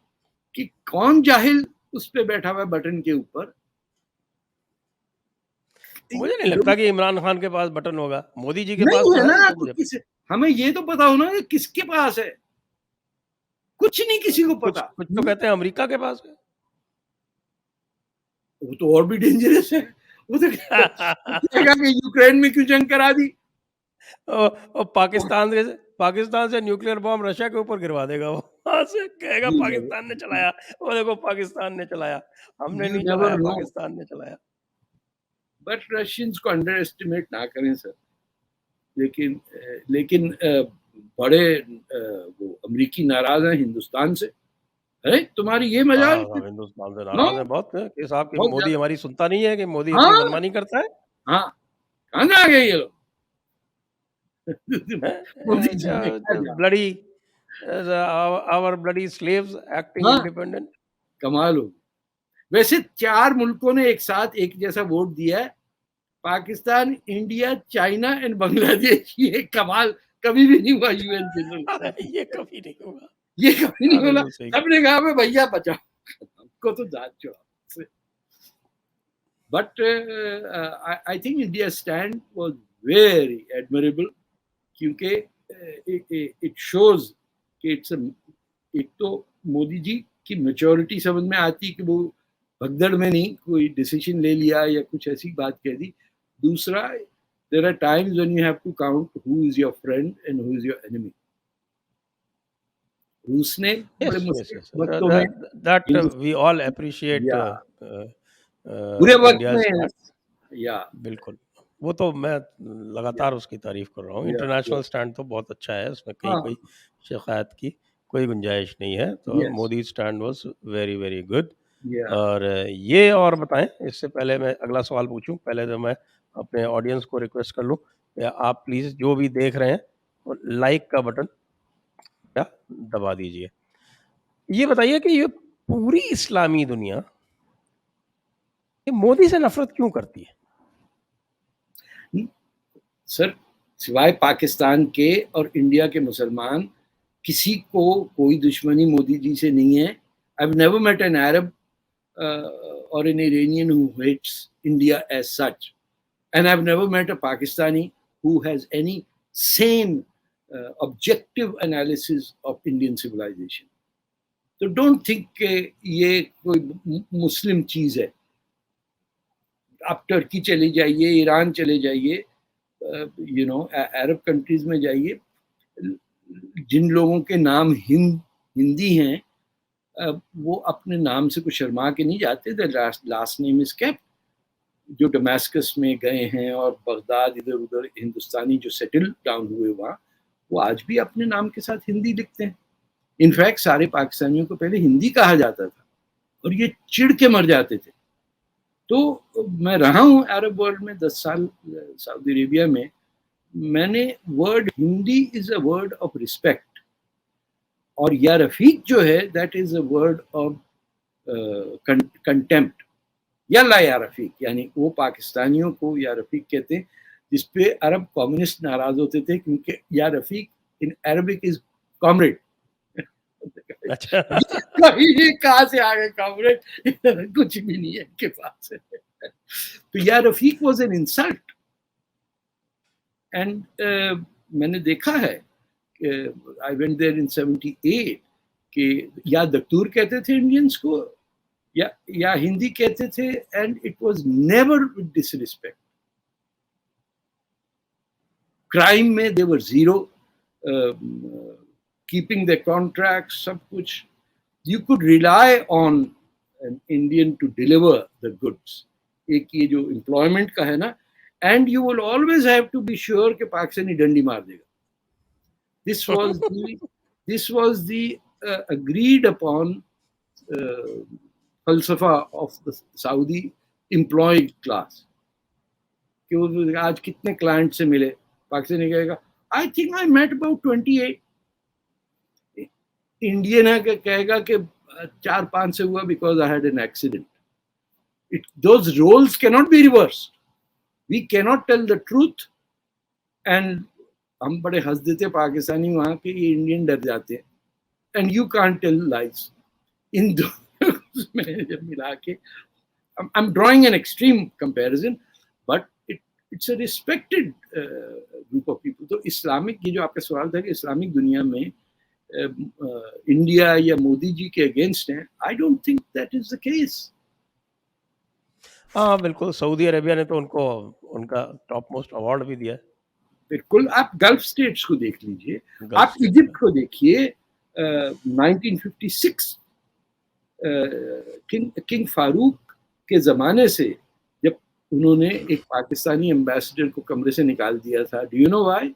कि कौन जाहिल उस पे बैठा हुआ है बटन के ऊपर। मुझे नहीं लगता कि इमरान खान के पास बटन होगा, मोदी जी के नहीं पास तो है ना। है। तो हमें ये तो पता होना कि किसके पास है। कुछ नहीं किसी को पता। कुछ तो कहते हैं अमेरिका के पास है। वो तो और भी डेंजरस है। वो तो कहेगा कि यूक्रेन में क्यों जंग करा दी। और पाकिस्तान से न्यूक्लियर बॉम्ब रशिया के ऊपर गिरवा देगा। वो वहां से कहेगा पाकिस्तान ने चलाया, वो देखो पाकिस्तान ने चलाया, हमने नहीं चलाया, पाकिस्तान ने चलाया। बट रशियंस को अंडर एस्टिमेट ना करें सर। लेकिन बड़े वो अमेरिकी नाराज हैं हिंदुस्तान से। अरे तुम्हारी ये मजाल। हिंदुस्तान से नाराज है बहुत कि साहब कि मोदी हमारी सुनता नहीं है, कि मोदी हाँ, अपनी मनमानी करता है। हाँ, कहाँ से आ गए ये लोग? bloody our bloody slaves acting independent। कमाल हो। वैसे 4 मुल्कों ने एक साथ एक जैसा वोट दिया है, Pakistan, India, China and Bangladesh. ये कमाल कभी भी नहीं हुआ यूएन जनरल। ये कभी नहीं होगा, ये कभी नहीं होगा। सबने कहा मैं भैया बचाओ, हमको तो जान छोड़ा। But I think India stand was very admirable, क्योंकि इट शोज कि एक तो मोदी जी की मैच्योरिटी समझ में आती कि वो भगदड़ में नहीं कोई डिसीजन ले लिया या कुछ ऐसी बात कह दी। दूसरा, there are times when you have to count who is your friend and who is your enemy. रूस ने that we all appreciate पूरे वक्त में, या बिल्कुल, वो तो मैं लगातार उसकी तारीफ कर रहा हूँ। इंटरनेशनल स्टैंड तो बहुत अच्छा है, उसमें कहीं कोई शिकायत की कोई गुंजाइश नहीं है। तो Modi stand was very very good. और ये, और बताएं, इससे पहले मैं अगला सवाल पूछूं, पहले तो मैं अपने ऑडियंस को रिक्वेस्ट कर लूं कि आप प्लीज जो भी देख रहे हैं वो लाइक का बटन क्या दबा दीजिए। ये बताइए कि ये पूरी इस्लामी दुनिया ये मोदी से नफरत क्यों करती है? सर, सिवाय पाकिस्तान के और इंडिया के मुसलमान किसी को कोई दुश्मनी मोदी जी से नहीं है। I have never met an Arab or an Iranian who hates India as such. And I've never met a Pakistani who has any sane, objective analysis of Indian civilization. So don't think कि ये कोई मुस्लिम चीज है. आप Turkey चले जाइए, Iran चले जाइए, अरब कंट्रीज में जाइए, जिन लोगों के नाम हिंदी हैं, वो अपने नाम से कुछ शर्मा के नहीं जाते. The last name is kept. जो डमास्कस में गए हैं और बगदाद, इधर उधर हिंदुस्तानी जो सेटल डाउन हुए वहाँ, वो आज भी अपने नाम के साथ हिंदी लिखते हैं. इनफैक्ट सारे पाकिस्तानियों को पहले हिंदी कहा जाता था और ये चिढ़ के मर जाते थे. तो मैं रहा हूँ अरब वर्ल्ड में 10 साल, सऊदी अरेबिया में. मैंने word Hindi is a word of respect, और या रफीक जो है that is a word of contempt. Yalla या रफीक, यानी वो पाकिस्तानियों को या रफीक कहते हैं, जिसपे अरब कम्युनिस्ट नाराज होते थे क्योंकि या Rafiq in Arabic is comrade. अच्छा. ये कहाँ से आ गए कॉमरेड? कुछ भी नहीं है इनके पास. तो या Rafiq was an insult. And मैंने देखा है, आई वेंट देयर इन 78 कि या दक्तूर कहते थे इंडियंस को, या हिंदी कहते थे, and it was never with disrespect. Crime में they were zero, keeping the contract, सब कुछ. You could rely on an Indian to deliver the goods. एक ये जो एम्प्लॉयमेंट का है ना, and you will always have to be sure कि पाकिस्तानी डंडी मार देगा. This was the agreed upon फलसफा of the Saudi employed class. कि वो आज कितने क्लाइंट से मिले, पाकिस्तानी कहेगा आई think I met about 28. Indian है कि कहेगा कि 4-5 से हुआ because I had an accident. Those roles cannot be reversed. We cannot tell the truth. And हम बड़े हंस देते पाकिस्तानी वहाँ के, ये इंडियन डर जाते हैं. And you can't tell lies. इन दोनों में जब मिला के, I'm drawing an extreme comparison, but it's a respected group of people. तो इस्लामिक, ये जो आपका सवाल था कि इस्लामिक दुनिया में इंडिया या मोदी जी के अगेंस्ट हैं, I don't think that is the case. हाँ बिल्कुल, सऊदी अरेबिया ने तो उनको उनका टॉप मोस्ट अवार्ड भी दिया है. बिल्कुल. आप गल्फ स्टेट्स को देख लीजिए, आप इजिप्ट को देखिए. 1956 किंग फारूक के ज़माने से जब उन्होंने एक पाकिस्तानी एम्बेसडर को कमरे से निकाल दिया था. Do you know why?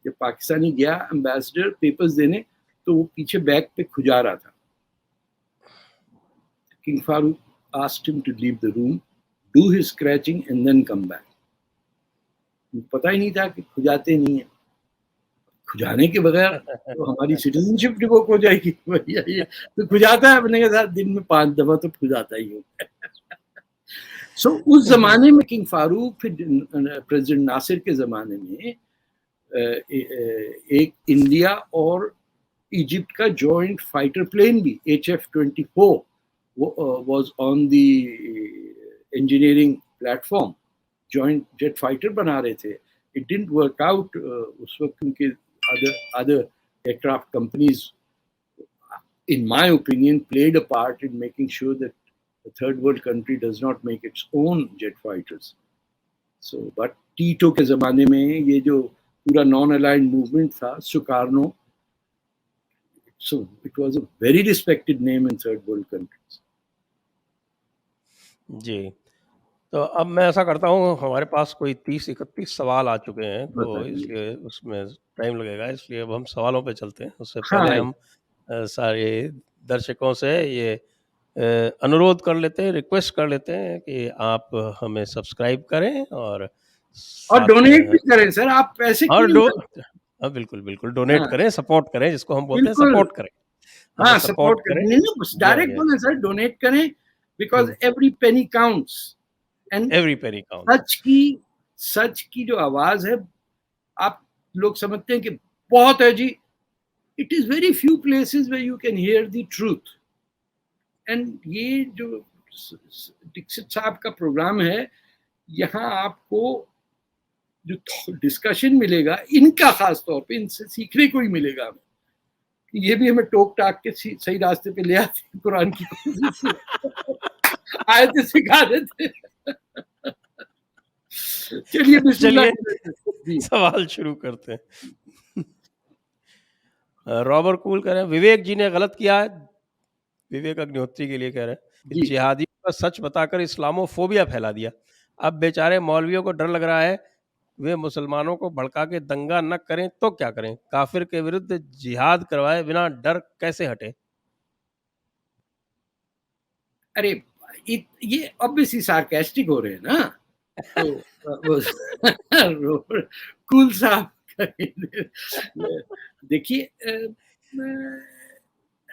जब पाकिस्तानी गया एम्बेसडर पेपर्स देने, तो वो पीछे बैग पे खुजा रहा था. King Farooq asked him to leave the room, do his scratching and then come back. पता ही नहीं था कि खुजाते नहीं है. खुजाने के बगैर तो हमारी सिटीजनशिप रिवोक हो जाएगी. भैया ये तो खुजाता है अपने के साथ, दिन में 5 दफा तो खुजाता ही हूँ. सो उस जमाने में किंग फारूक, फिर प्रेसिडेंट नासिर के जमाने में एक इंडिया और इजिप्ट का जॉइंट फाइटर प्लेन भी HF-24 was on the engineering platform. Joint jet fighter बना रहे थे. It didn't work out. उस वक्त क्योंकि other aircraft companies, in my opinion, played a part in making sure that the third world country does not make its own jet fighters. So, but Tito के ज़माने में ये जो पूरा non-aligned movement था, Sukarno, so it was a very respected name in third world countries. जी. तो अब मैं ऐसा करता हूँ, हमारे पास कोई 30-31 सवाल आ चुके हैं, तो इसलिए उसमें टाइम लगेगा, इसलिए अब हम सवालों पे चलते हैं. उससे पहले हम सारे दर्शकों से ये अनुरोध कर लेते हैं, रिक्वेस्ट कर लेते हैं कि आप हमें सब्सक्राइब करें और डोनेट भी करें सर. आप पैसे बिल्कुल डोनेट करें, सपोर्ट करें, जिसको हम बोलते हैं सपोर्ट करें. हाँ, सपोर्ट करें. नहीं, डायरेक्ट बोले सर, डोनेट करें, because every penny counts. And every penny counts. सच की जो आवाज है, आप लोग समझते हैं कि बहुत है जी. It is very few places where you can hear the truth. And ये जो दीक्षित साहब का प्रोग्राम है, यहाँ आपको जो डिस्कशन मिलेगा इनका, खास तौर पे इनसे सीखने को ही मिलेगा हमें। ये भी हमें टोक टाक के सही रास्ते पे ले आते, कुरान की आयतें सिखा देते। चलिए बिस्मिल्लाह। चलिए सवाल शुरू करते हैं। रॉबर्ट कूल कह रहे हैं विवेक जी ने गलत किया है, विवेक अग्निहोत्री के लिए कह रहे हैं कि जिहादियों का सच बताकर इस्लामोफोबिया फैला दिया। अब बेचारे मौलवियों को डर लग रहा है, वे मुसलमानों को भड़का के दंगा न करें तो क्या करें? काफिर के विरुद्ध जिहाद करवाए बिना डर कैसे हटे? अरे ये ऑब्वियसली सार्कास्टिक हो रहे हैं ना, तो कूल साहब देखिए,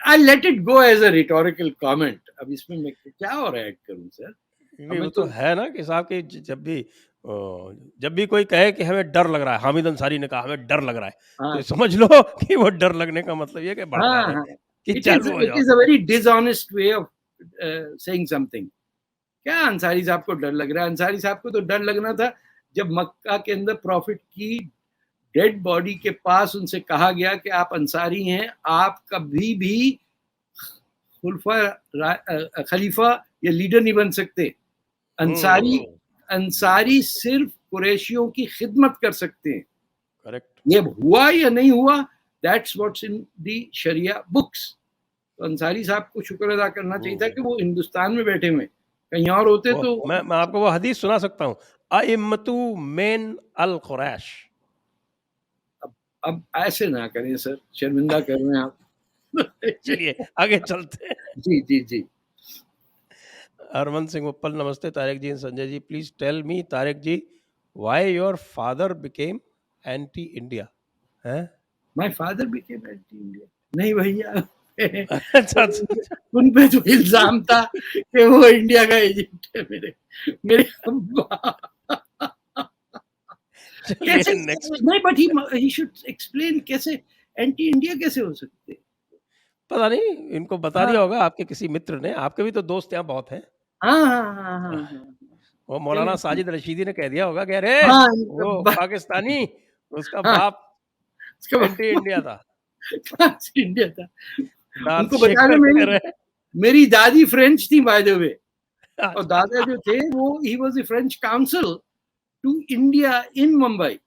I let it go as a rhetorical comment. अब इसमें मैं क्या और ऐड करूं सर? वो तो है ना कि साहब कि जब भी कोई कहे कि हमें डर लग रहा है, हामिद अंसारी ने कहा हमें डर लग रहा है, तो समझ लो कि वो डर लगने का मतलब ये कि भड़का रहे हैं कि चालू हो जाओ। It is a very dishonest way of saying something. क्या अंसारी साहब को डर लग रहा है? अंसारी साहब को तो डर लगना था जब मक्का के अंदर प्रॉफिट की डेड बॉडी के पास उनसे कहा गया कि आप अंसारी हैं, आप कभी भी खलीफा या लीडर नहीं बन सकते। अंसारी सिर्फ कुरैशियों की खिदमत कर सकते हैं। करेक्ट। ये हुआ या नहीं हुआ, that's what's in the sharia books. तो अंसारी साहब को शुक्र अदा करना चाहिए था कि वो हिंदुस्तान में बैठे हुए, कहीं और होते तो मैं आपको वो हदीस सुना सकता हूँ, अइम्मतु मेन अल कुरैश। अब ऐसे ना करें सर, शर्मिंदा कर रहे हैं आप। चलिए आगे चलते हैं। जी जी जी। हरमन सिंह उप्पल, नमस्ते Tariq ji, Sanjay ji, please tell me Tariq ji why your father became anti India? हैं? My father became anti India? नहीं भैया, अच्छा। उन पे तो इल्जाम था कि वो इंडिया का एजेंट है। मेरे कैसे नहीं, बट ही शुड एक्सप्लेन कैसे एंटी इंडिया कैसे हो सकते? पता नहीं, इनको बता दिया होगा आपके किसी मित्र ने, आपके भी तो दोस्त यहाँ बहुत हैं। वो मौलाना साजिद रशीदी ने कह दिया होगा कि अरे वो पाकिस्तानी, उसका बाप एंटी इंडिया था। इंडिया था। उनको बता दें मेरी दादी फ्रेंच थी बाय द वे, और दादा जो थे वो ही was the French council to India in Mumbai.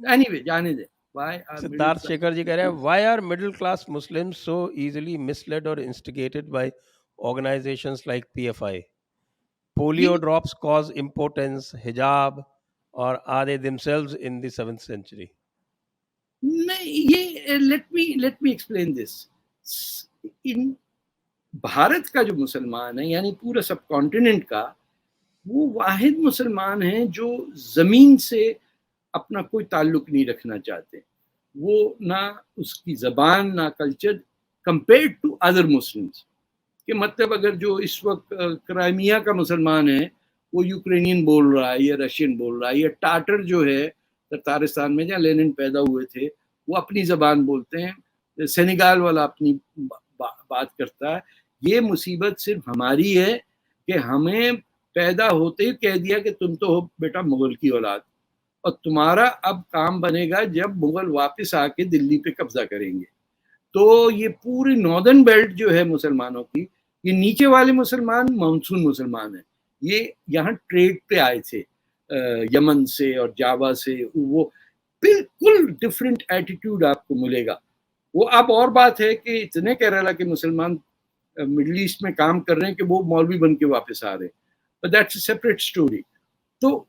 Anyway, जाने दे। सिद्धार्थ शेखर जी कह रहे हैं why are middle class Muslims so easily misled और instigated by organisations like PFI? Polio drops cause importance, hijab, और are they themselves in the 7th century? नहीं, ये let me explain this. In Bharat का जो मुसलमान है, यानी पूरा सब कॉन्टिनेंट का, वो वाहिद मुसलमान है जो जमीन से अपना कोई ताल्लुक नहीं रखना चाहते। वो ना उसकी जबान ना culture compared to other Muslims के, मतलब अगर जो इस वक्त क्राइमिया का मुसलमान है वो यूक्रेनियन बोल रहा है या रशियन बोल रहा है, या टाटर जो है तारिस्तान में जहाँ लेनिन पैदा हुए थे वो अपनी जबान बोलते हैं, सेनेगाल वाला अपनी बात करता है। ये मुसीबत सिर्फ हमारी है कि हमें पैदा होते ही कह दिया कि तुम तो हो बेटा मुगल की औलाद, और तुम्हारा अब काम बनेगा जब मुगल वापस आके दिल्ली पे कब्जा करेंगे। तो ये पूरी नॉर्दर्न बेल्ट जो है मुसलमानों की, ये नीचे वाले मुसलमान मानसून मुसलमान है, ये यहाँ ट्रेड पे आए थे यमन से और जावा से। वो बिल्कुल डिफरेंट एटीट्यूड आपको मिलेगा। वो अब और बात है कि इतने केरला के मुसलमान मिडिल ईस्ट में काम कर रहे हैं कि वो मौलवी बन के वापस आ रहे हैं, but that's a separate story. तो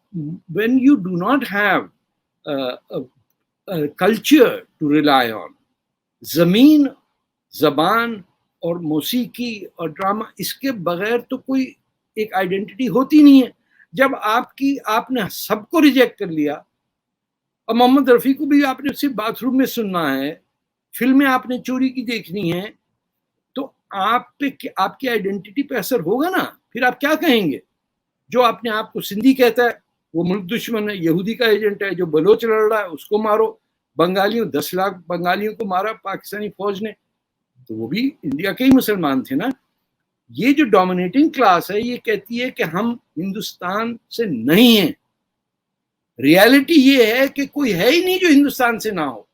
when you do not have a culture to rely on, जमीन, जबान और मौसीकी और ड्रामा, इसके बगैर तो कोई एक आइडेंटिटी होती नहीं है। जब आपने सबको रिजेक्ट कर लिया, और मोहम्मद रफ़ी को भी आपने सिर्फ बाथरूम में सुनना है, फिल्में आपने चोरी की देखनी है, तो आप पे आपकी आइडेंटिटी पे असर होगा ना। फिर आप क्या कहेंगे? जो अपने आप को सिंधी कहता है वो मुल्क दुश्मन है, यहूदी का एजेंट है। जो बलोच लड़ रहा है उसको मारो। बंगालियों 10 लाख बंगालियों को मारा पाकिस्तानी फौज ने, तो वो भी इंडिया के ही मुसलमान थे ना। ये जो डोमिनेटिंग क्लास है ये कहती है कि हम हिंदुस्तान से नहीं हैं। रियलिटी ये है कि कोई है ही नहीं जो हिंदुस्तान से ना हो,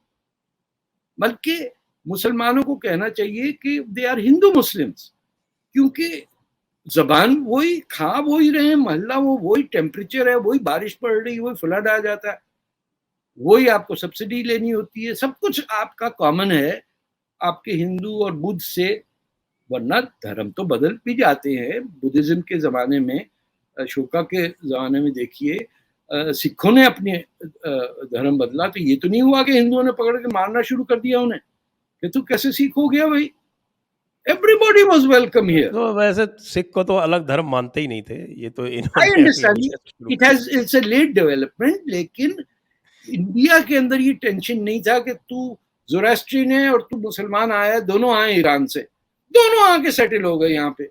बल्कि मुसलमानों को कहना चाहिए कि दे आर हिंदू मुस्लिम्स, क्योंकि जबान वही, खा वही रहे हैं, मोहल्ला वो वही, टेम्परेचर है वही, बारिश पड़ रही है वही, फ्लड आ जाता है वही, आपको सब्सिडी लेनी होती है, सब कुछ आपका कॉमन है आपके हिंदू और बुद्ध से। वरना धर्म तो बदल भी जाते हैं। बुद्धिज्म के ज़माने में, अशोका के ज़माने में देखिए, सिखों ने अपने धर्म बदला, तो ये तो नहीं हुआ कि हिंदुओं ने पकड़ के मारना शुरू कर दिया उन्हें कि तू कैसे सिख हो गया भाई। Everybody was welcome here. तो वैसे सिख को तो अलग धर्म मानते ही नहीं थे, ये तो आई इन्होंने अभी अंडरस्टैंड लेटेस्ट शुरू it has, it's a late development, लेकिन इंडिया के अंदर ये टेंशन नहीं था कि तू ज़ोरास्ट्रियन है और तू मुसलमान आया, दोनों आए ईरान से, दोनों आके सेटल हो गए यहाँ पे,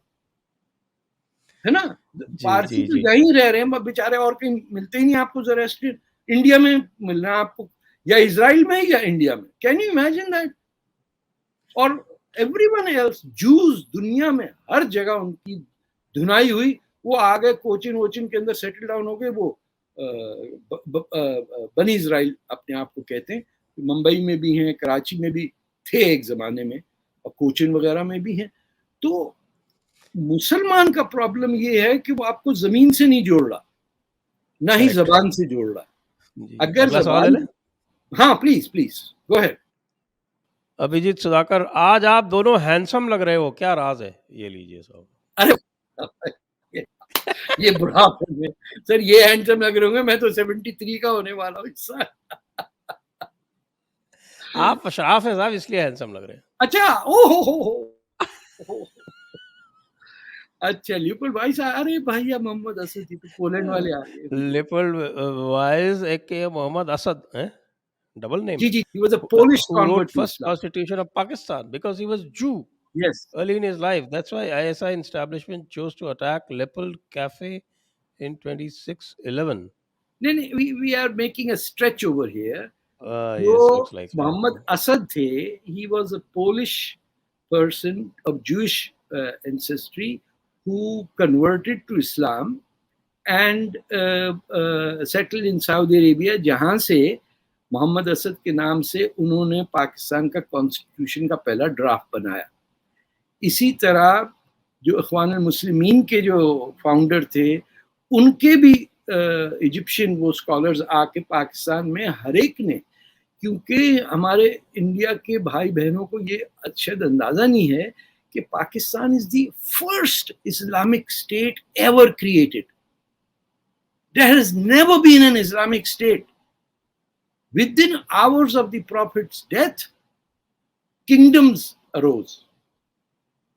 है ना। जी पारसी जी तो जी। यहीं रह रहे हैं बेचारे, और कहीं मिलते ही नहीं आपको ज़ोरास्ट्रियन। इंडिया में मिल रहा है आपको, या इजराइल में या इंडिया में, कैन यू इमेजिन दैट। और एवरीवन एल्स, जूस दुनिया में हर जगह उनकी धुनाई हुई, वो आ गए कोचिन वोचिन के अंदर सेटल डाउन हो गए। वो बनी इजराइल अपने आप को कहते हैं। मुंबई में भी हैं, कराची में भी थे एक जमाने में, और कोचिन वगैरह में भी हैं। तो मुसलमान का प्रॉब्लम ये है कि वो आपको जमीन से नहीं जोड़ रहा, ना ही करेक्ट। जबान से जोड़ रहा। जी, अगर अगला सवाल ले जबान, लें। हाँ please please go ahead. Abhijeet Sudhakar, आज आप दोनों हैंडसम लग रहे हो, क्या राज है? ये लीजिए साहब। अरे ये बुढ़ापे में सर ये हैंडसम लग रहे होंगे, मैं तो 73 का होने वाला हूँ इस साल। आप अशराफ हैं साहब, इसलिए हैंडसम लग रहे हैं। अच्छा, ओ हो। अच्छा लियोपोल्ड भाई साहब, अरे भैया मोहम्मद असद जी तो पोलैंड वाले आ गए। लियोपोल्ड वाइज एके मोहम्मद असद, हैं? Double name. Ji ji, he was a Polish Who convert wrote to first Islam. constitution of Pakistan because he was Jew Yes. early in his life. That's why ISI establishment chose to attack Leopold Cafe in 2611. नहीं नहीं, we are making a stretch over here. Yes, जो looks like so. Mohammad Asad थे, he was a Polish person of Jewish ancestry who converted to Islam and settled in Saudi Arabia, जहाँ से मोहम्मद असद के नाम से उन्होंने पाकिस्तान का कॉन्स्टिट्यूशन का पहला ड्राफ्ट बनाया। इसी तरह जो इख्वान मुस्लिमीन के जो फाउंडर थे, उनके भी इजिप्शियन वो स्कॉलर्स आके पाकिस्तान में हर एक ने, क्योंकि हमारे इंडिया के भाई बहनों को ये अच्छे अंदाजा नहीं है कि Pakistan is the first Islamic state ever created. There has never been an Islamic state. Within hours of the Prophet's death, kingdoms arose,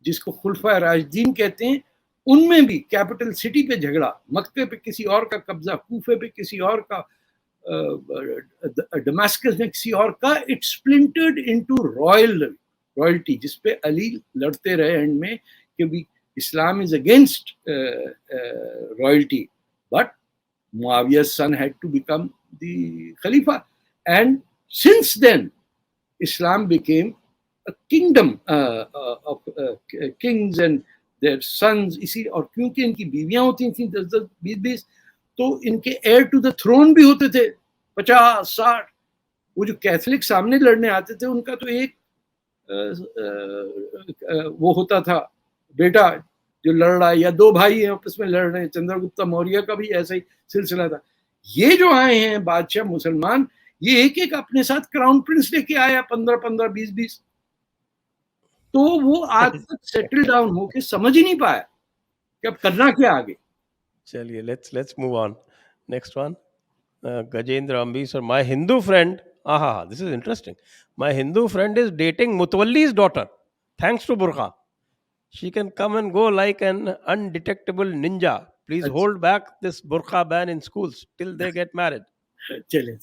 जिसको खुलफा राशिदीन कहते हैं। उनमें भी कैपिटल सिटी पे झगड़ा, मक्के पे किसी और का कब्जा, कूफे पे किसी और का, डमास्कस में किसी और का। इट स्प्लिंटर्ड इनटू रॉयल्टी, जिसपे अली लड़ते रहे एंड में कि भी Islam is against royalty, but Muawiyah's son had to become the Khalifa. And since then, Islam became a kingdom of kings and their sons. इसी, और क्योंकि इनकी बीवियां होती थी 10-10, 20-20, तो इनके हेयर टू द थ्रोन भी होते थे 50-60। वो जो कैथलिक सामने लड़ने आते थे, उनका तो एक वो होता था बेटा जो लड़ रहा है, या दो भाई हैं आपस में लड़ रहे हैं। चंद्रगुप्ता मौर्य का भी ऐसा ही सिलसिला था। ये जो आए हैं बादशाह मुसलमान, ये एक एक अपने साथ क्राउन प्रिंस लेके आया, 15-15, 20-20। तो वो आज तक सेटल डाउन होके समझ ही नहीं पाया कि अब करना क्या आगे। चलिए, let's move on. Next one. Gajendra Ambi sir, my Hindu friend, this is interesting. My Hindu friend is dating Mutawalli's daughter, thanks to burqa. She can come and go like an undetectable ninja. Please hold back this burqa ban in schools till they get married. चले,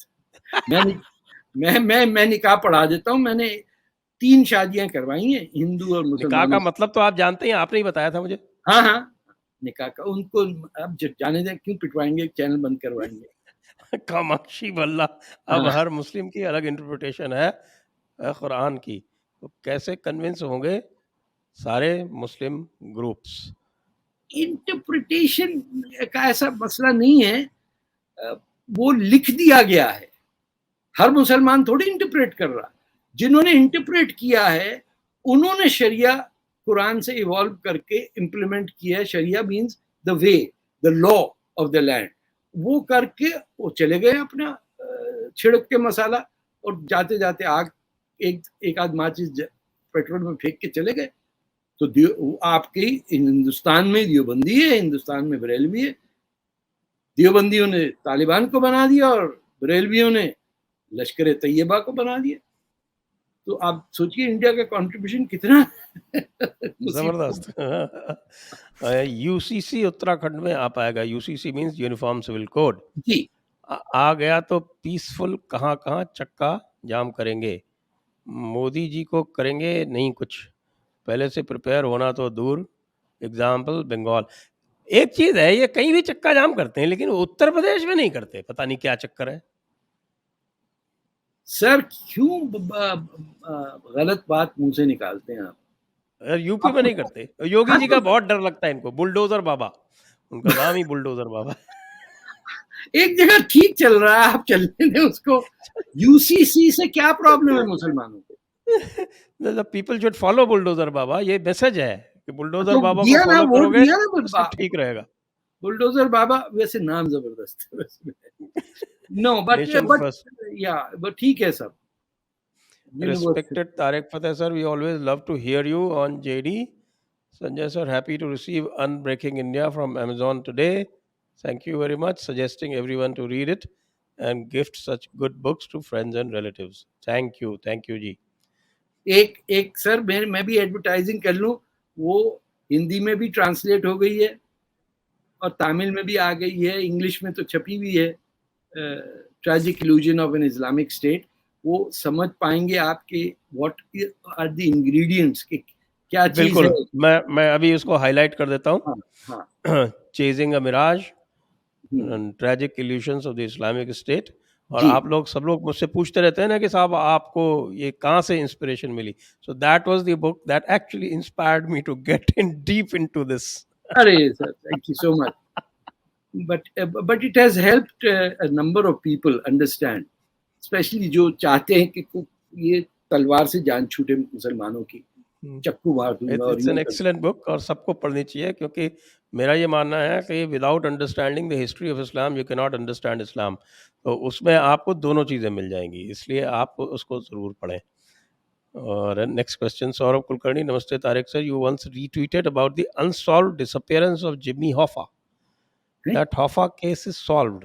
मैं निकाह पढ़ा देता हूँ। मैंने 3 शादियां करवाई हैं हिंदू और मुसलमानों। निकाह का मतलब तो आप जानते हैं, आपने ही बताया था मुझे। हाँ हाँ, निकाह का उनको अब जाने दें, क्यों पिटवाएंगे, चैनल बंद करवाएंगे। कामाक्षी भल्ला, अब हर मुस्लिम की अलग इंटरप्रिटेशन है कुरान की, तो कैसे कन्विंस होंगे सारे मुस्लिम ग्रुप्स। इंटरप्रिटेशन का ऐसा मसला नहीं है, वो लिख दिया गया है, हर मुसलमान थोड़ी इंटरप्रेट कर रहा। जिन्होंने इंटरप्रेट किया है उन्होंने शरिया कुरान से इवॉल्व करके इम्प्लीमेंट किया है। Sharia means the way, the law of the land, वो करके वो चले गए अपना छिड़क के मसाला, और जाते जाते आग एक आध माचिस पेट्रोल में फेंक के चले गए। तो आपके हिंदुस्तान में दियोबंदी है, हिंदुस्तान में बरेलवी है। दियोबंदियों ने तालिबान को बना दिया और बरेलवियों ने लश्कर तैयबा को बना दिया। तो आप सोचिए इंडिया का कंट्रीब्यूशन कितना जबरदस्त। यूसीसी उत्तराखंड में आ पाएगा? UCC means uniform civil code. जी, आ गया तो पीसफुल कहाँ कहाँ चक्का जाम करेंगे? मोदी जी को करेंगे नहीं कुछ, पहले से प्रिपेयर होना तो दूर। एग्जाम्पल बंगाल। एक चीज है, ये कहीं भी चक्का जाम करते हैं लेकिन उत्तर प्रदेश में नहीं करते, पता नहीं क्या चक्कर है। सर क्यों गलत बात मुंह से निकालते हैं आप? यूपी में नहीं करते। योगी हाँ, जी का बहुत डर लगता है इनको, बुलडोजर बाबा, उनका नाम ही बुलडोजर बाबा। एक जगह ठीक चल रहा है, आप चलने दें उसको। यूसीसी से क्या प्रॉब्लम है मुसलमानों को? पीपल शुड फॉलो बुलडोजर बाबा, ये मैसेज है कि बुलडोजर तो बाबा को दिया ना, फॉलो वोट करोगे दिया ना तो सब ठीक रहेगा। बुलडोजर बाबा, वैसे नाम जबरदस्त है वैसे। No Nation but first. या बट ठीक है सब। Respected Tariq Fateh sir, we always love to hear you on JD. Sanjay sir, happy to receive Unbreaking India from Amazon today. Thank you very much, suggesting everyone to read it and gift such good books to friends and relatives. Thank you जी। एक एक sir मैं भी advertising कर लूं, वो हिंदी में भी translate हो गई है और तमिल में भी आ गई है, इंग्लिश में तो छपी हुई है, tragic illusion of N Islamic state. वो समझ पाएंगे आपके व्हाट आर द इंग्रेडिएंट्स के, क्या चीज है। मैं अभी उसको हाईलाइट कर देता हूँ। हाँ, chasing a mirage, tragic illusions of the Islamic state. और आप लोग सब लोग मुझसे पूछते रहते हैं ना कि साहब आपको ये कहाँ से इंस्पिरेशन मिली, so that was the book that actually inspired me to get in deep into this. अरे sir, thank you so much. but it has helped a number of people understand, especially जो चाहते हैं कि ये तलवार से जान छूटे मुसलमानों की, चक्कू मार दूंगा। इट्स एन एक्सीलेंट बुक और सबको पढ़नी चाहिए, क्योंकि मेरा ये मानना है कि without understanding the history of Islam you can not understand Islam. तो उसमें आपको दोनों चीज़ें मिल जाएंगी, इसलिए आप उसको ज़रूर पढ़ें। और नेक्स्ट क्वेश्चन, सौरभ कुलकर्णी, नमस्ते Tarek sir, you once retweeted about the unsolved disappearance of Jimmy Hoffa. That Hoffa case is solved,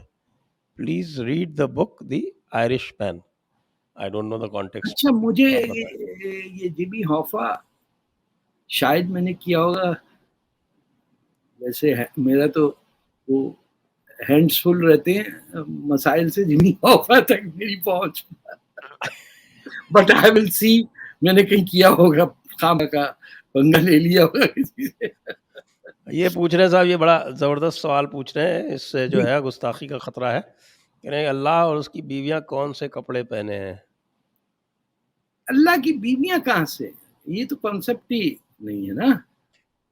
please read the book the Irishman. I don't know the context. अच्छा, मुझे ये जिमी हॉफा शायद मैंने किया होगा, वैसे मेरा तो वो हैंड्स फुल रहते हैं मसाइल से, जिमी हॉफा तक मेरी पहुंच। बट आई विल सी, मैंने कहीं किया होगा, खाम का पंगा ले लिया होगा किसी से। ये पूछ रहे हैं साहब, ये बड़ा ज़बरदस्त सवाल पूछ रहे हैं, इससे जो है गुस्ताखी का खतरा है। कह रहे हैं अल्लाह और उसकी बीवियां कौन से कपड़े पहने हैं? अल्लाह की बीवियां कहाँ से? ये तो कॉन्सेप्ट ही नहीं है ना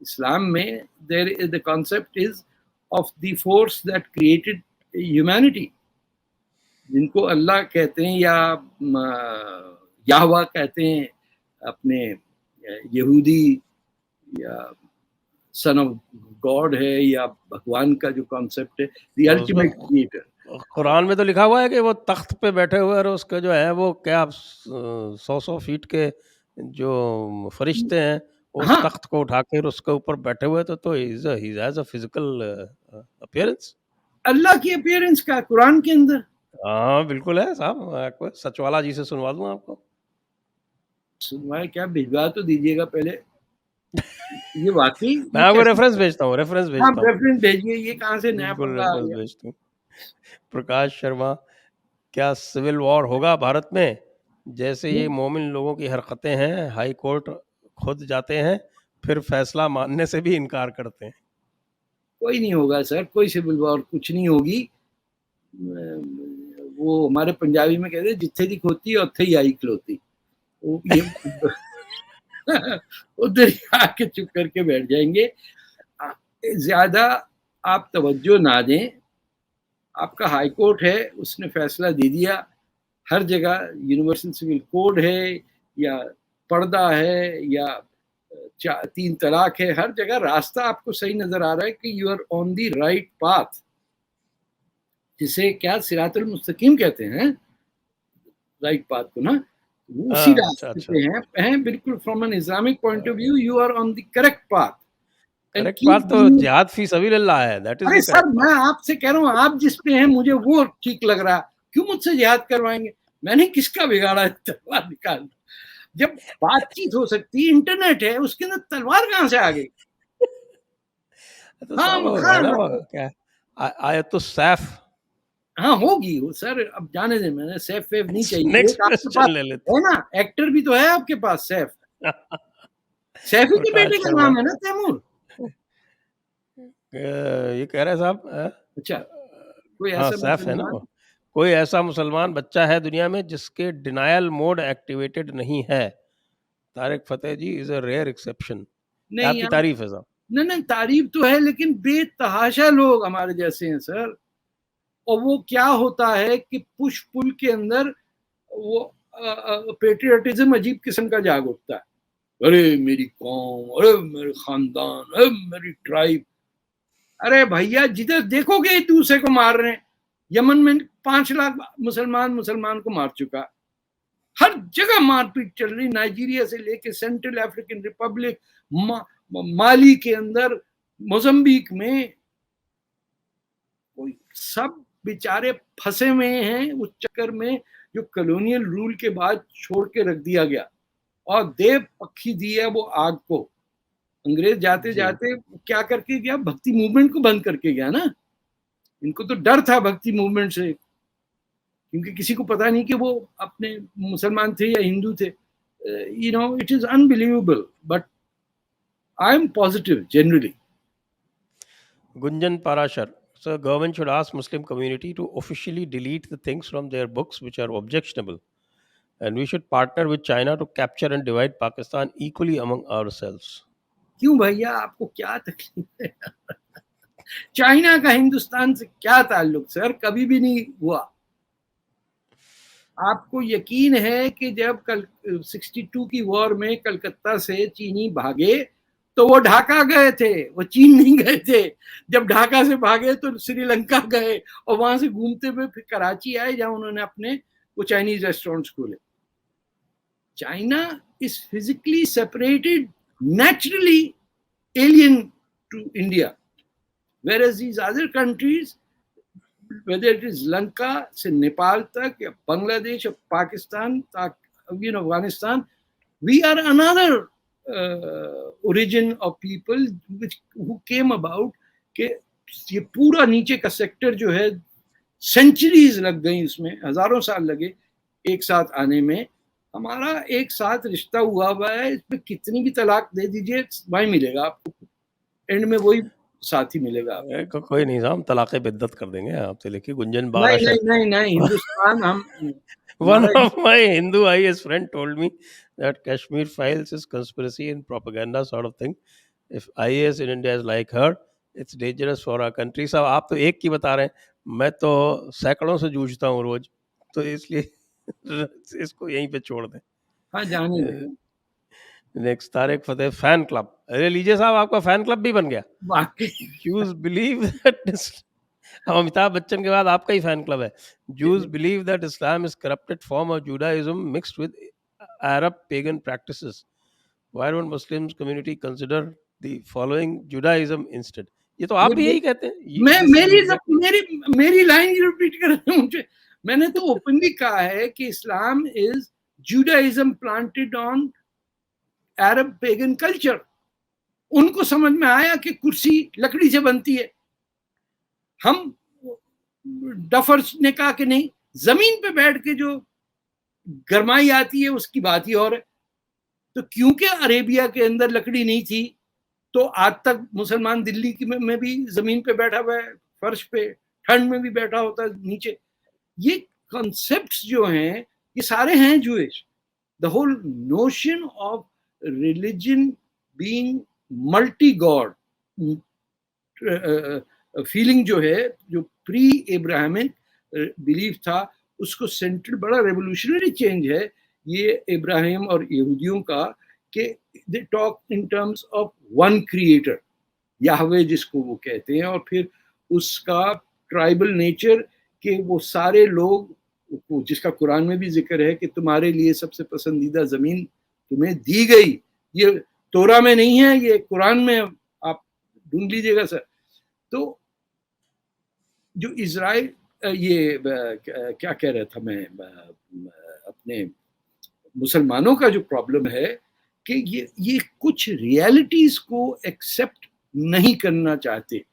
इस्लाम में। There is the concept is of the force that created humanity, जिनको अल्लाह कहते हैं या याहवा कहते हैं अपने यहूदी, या सन ऑफ गॉड है, या भगवान का जो कॉन्सेप्ट है, द अल्टीमेट क्रिएटर। कुरान में तो लिखा हुआ है कि वो तख्त पे बैठे हुए और उसका जो है वो क्या 100 फीट के जो फरिश्ते हैं उस तख्त को उठा कर उसके ऊपर बैठे हुए, तो he has a physical appearance. अल्लाह की अपीयरेंस का कुरान के अंदर? हाँ बिल्कुल है साहब, सचवाला जी से सुनवा दूं आपको। सुनवाए क्या, भिजवा तो दीजिएगा पहले। ये वाकई मैं आपको रेफरेंस भेजता हूँ, रेफरेंस भेजिए। ये कहाँ से नया पंगा आ गया? भेजता हूँ। प्रकाश शर्मा, क्या सिविल वॉर होगा भारत में? जैसे ये मोमिन लोगों की हरकतें हैं, हाई कोर्ट खुद जाते हैं फिर फैसला मानने से भी इनकार करते हैं। कोई नहीं होगा सर, कोई सिविल वॉर कुछ नहीं होगी। वो हमारे पंजाबी में कहते हैं जिथे दी खोती उत्थे ही आई खलोती। उधर ही आके चुप करके बैठ जाएंगे। ज्यादा आप तवज्जो ना दें। आपका हाई कोर्ट है, उसने फैसला दे दिया। हर जगह यूनिवर्सल सिविल कोड है या पर्दा है या 3 तलाक है, हर जगह रास्ता आपको सही नजर आ रहा है कि you are on the right path, जिसे क्या सिरातुल मुस्तकीम कहते हैं, राइट पाथ को ना, वो उसी अच्छा रास्ते अच्छा पे हैं बिल्कुल। From an Islamic point of view you are on the correct path and correct keep बात तो डूइंग। जिहाद फी सबिलिल्लाह है, दैट इज अरे द सर, करेक्ट मैं पाथ। आपसे कह रहा हूँ, आप जिस पे हैं मुझे वो ठीक लग रहा, क्यों मुझसे जिहाद करवाएंगे? मैंने किसका बिगाड़ा है तलवार निकाल? जब बातचीत हो सकती है, इंटरनेट है, उसके अंदर तलवार कहाँ से आ गई? तो हाँ सब वो है हाँ ना, वो क्या आयतुस सैफ। हाँ, होगी वो सर, अब जाने दें, मैंने सैफ वैफ नहीं चाहिए। नेक्स्ट एक आपके क्वेश्चन पास ले लेते है ना, एक्टर भी तो है आपके पास, सैफ। हैं। सैफी के प्रकाश बेटे का शर्मा। नाम है ना तैमूर? ये कह रहे हैं साहब अच्छा, कोई हाँ ऐसा सैफ है ना मुसलमान? वो। कोई ऐसा मुसलमान बच्चा है दुनिया में जिसके डिनायल मोड एक्टिवेटेड नहीं है? तारिक फतेह जी इज अ रेयर एक्सेप्शन। नहीं आपकी यार, तारीफ है साहब। नहीं नहीं, तारीफ तो है, लेकिन बेतहाशा लोग हमारे जैसे हैं सर। और वो क्या होता है कि पुश पुल के अंदर वो पेट्रियटिज्म अजीब किस्म का जाग उठता है। अरे मेरी कौम, अरे मेरे खानदान, अरे मेरी ट्राइब। अरे भैया, जिधर देखोगे एक दूसरे को मार रहे हैं। यमन में 5 लाख मुसलमान मुसलमान को मार चुका। हर जगह मारपीट चल रही, नाइजीरिया से लेके सेंट्रल अफ्रीकन रिपब्लिक, माली के अंदर, मोजम्बिक में। कोई सब बेचारे फंसे हुए हैं उस चक्कर में, जो कॉलोनियल रूल के बाद छोड़ के रख दिया गया। और देव पक्षी दी है वो आग को। अंग्रेज जाते जी जाते क्या करके गया? भक्ति मूवमेंट को बंद करके गया ना। इनको तो डर था भक्ति मूवमेंट से, क्योंकि किसी को पता नहीं कि वो अपने मुसलमान थे या हिंदू थे। You know, it is unbelievable, but I am positive generally. Gunjan Parashar. So government should ask Muslim community to officially delete the things from their books which are objectionable, and we should partner with China to capture and divide Pakistan equally among ourselves. क्यों भैया, आपको क्या तकलीफ है? China का हिंदुस्तान से क्या ताल्लुक सर? कभी भी नहीं हुआ। आपको यकीन है कि जब कल 62 की वॉर में कलकत्ता से चीनी भागे तो वो ढाका गए थे, वो चीन नहीं गए थे। जब ढाका से भागे तो श्रीलंका गए और वहां से घूमते हुए फिर कराची आए, जहां उन्होंने अपने वो चाइनीज रेस्टोरेंट्स खोले। China is physically separated, naturally alien to India, whereas these other countries, whether it is Lanka से नेपाल तक या बांग्लादेश और पाकिस्तान तक, you know, Afghanistan, we are another origin of people which who came about कि ये पूरा नीचे का सेक्टर जो है, सेंचुरीज लग गई उसमें, हजारों साल लगे एक साथ आने में। हमारा एक साथ रिश्ता हुआ है, इसमें कितनी भी तलाक दे दीजिए वही मिलेगा आपको, एंड में वही साथी मिलेगा आपको। कोई नहीं साहब, हम तलाक़े बिद्दत कर देंगे आपसे। लिखिए गुंजन नहीं बाराशर। नहीं नहीं नहीं, हिंदुस्तान हम, One हमारा of my Hindu IS friend told me that Kashmir Files is conspiracy and propaganda sort of thing. If IAS in India is like her, it's dangerous for our country. साहब आप तो एक की बता रहे हैं, मैं तो सैकड़ों से जूझता हूँ रोज, तो इसलिए इसको यहीं पे छोड़ दें। हाँ जाने दें। नेक्स्ट तारिक फतेह फैन क्लब। अरे लीजिए साहब, आपका फैन क्लब भी बन गया। वाकई Jews believe that अब अमिताभ बच्चन के बाद आपका ही फैन क्लब है। Jews believe that Islam is corrupted form of Judaism mixed with Arab pagan practices. Why don't Muslims community consider the following Judaism instead? ये तो आप भी ये यही कहते हैं। मैं This is मेरी exactly. मेरी मेरी लाइन रिपीट कर रहे हैं मुझे। मैंने तो ओपनली कहा है कि Islam is Judaism planted on Arab pagan culture. उनको समझ में आया कि कुर्सी लकड़ी से बनती है। हम डफर्स ने कहा कि नहीं, जमीन पे बैठ के जो गरमाई आती है उसकी बात ही और है। तो क्योंकि अरेबिया के अंदर लकड़ी नहीं थी, तो आज तक मुसलमान दिल्ली की में भी जमीन पे बैठा हुआ है, फर्श पे, ठंड में भी बैठा होता है नीचे। ये कॉन्सेप्ट्स जो हैं, ये सारे हैं Jewish. The whole notion of religion being multi-god feeling जो है, जो प्री एब्राहमिक बिलीफ था, उसको सेंट्रल बड़ा रेवोल्यूशनरी चेंज है ये इब्राहिम और यहूदियों का, कि they talk in terms of one creator, Yahweh जिसको वो कहते हैं, और फिर उसका ट्राइबल नेचर के वो सारे लोग, जिसका कुरान में भी जिक्र है कि तुम्हारे लिए सबसे पसंदीदा जमीन तुम्हें दी गई, ये तोरा में नहीं है, ये कुरान में, आप ढूंढ लीजिएगा सर। तो जो इजराइल, ये क्या कह रहा था मैं, अपने मुसलमानों का जो प्रॉब्लम है कि ये कुछ रियलिटीज को एक्सेप्ट नहीं करना चाहते,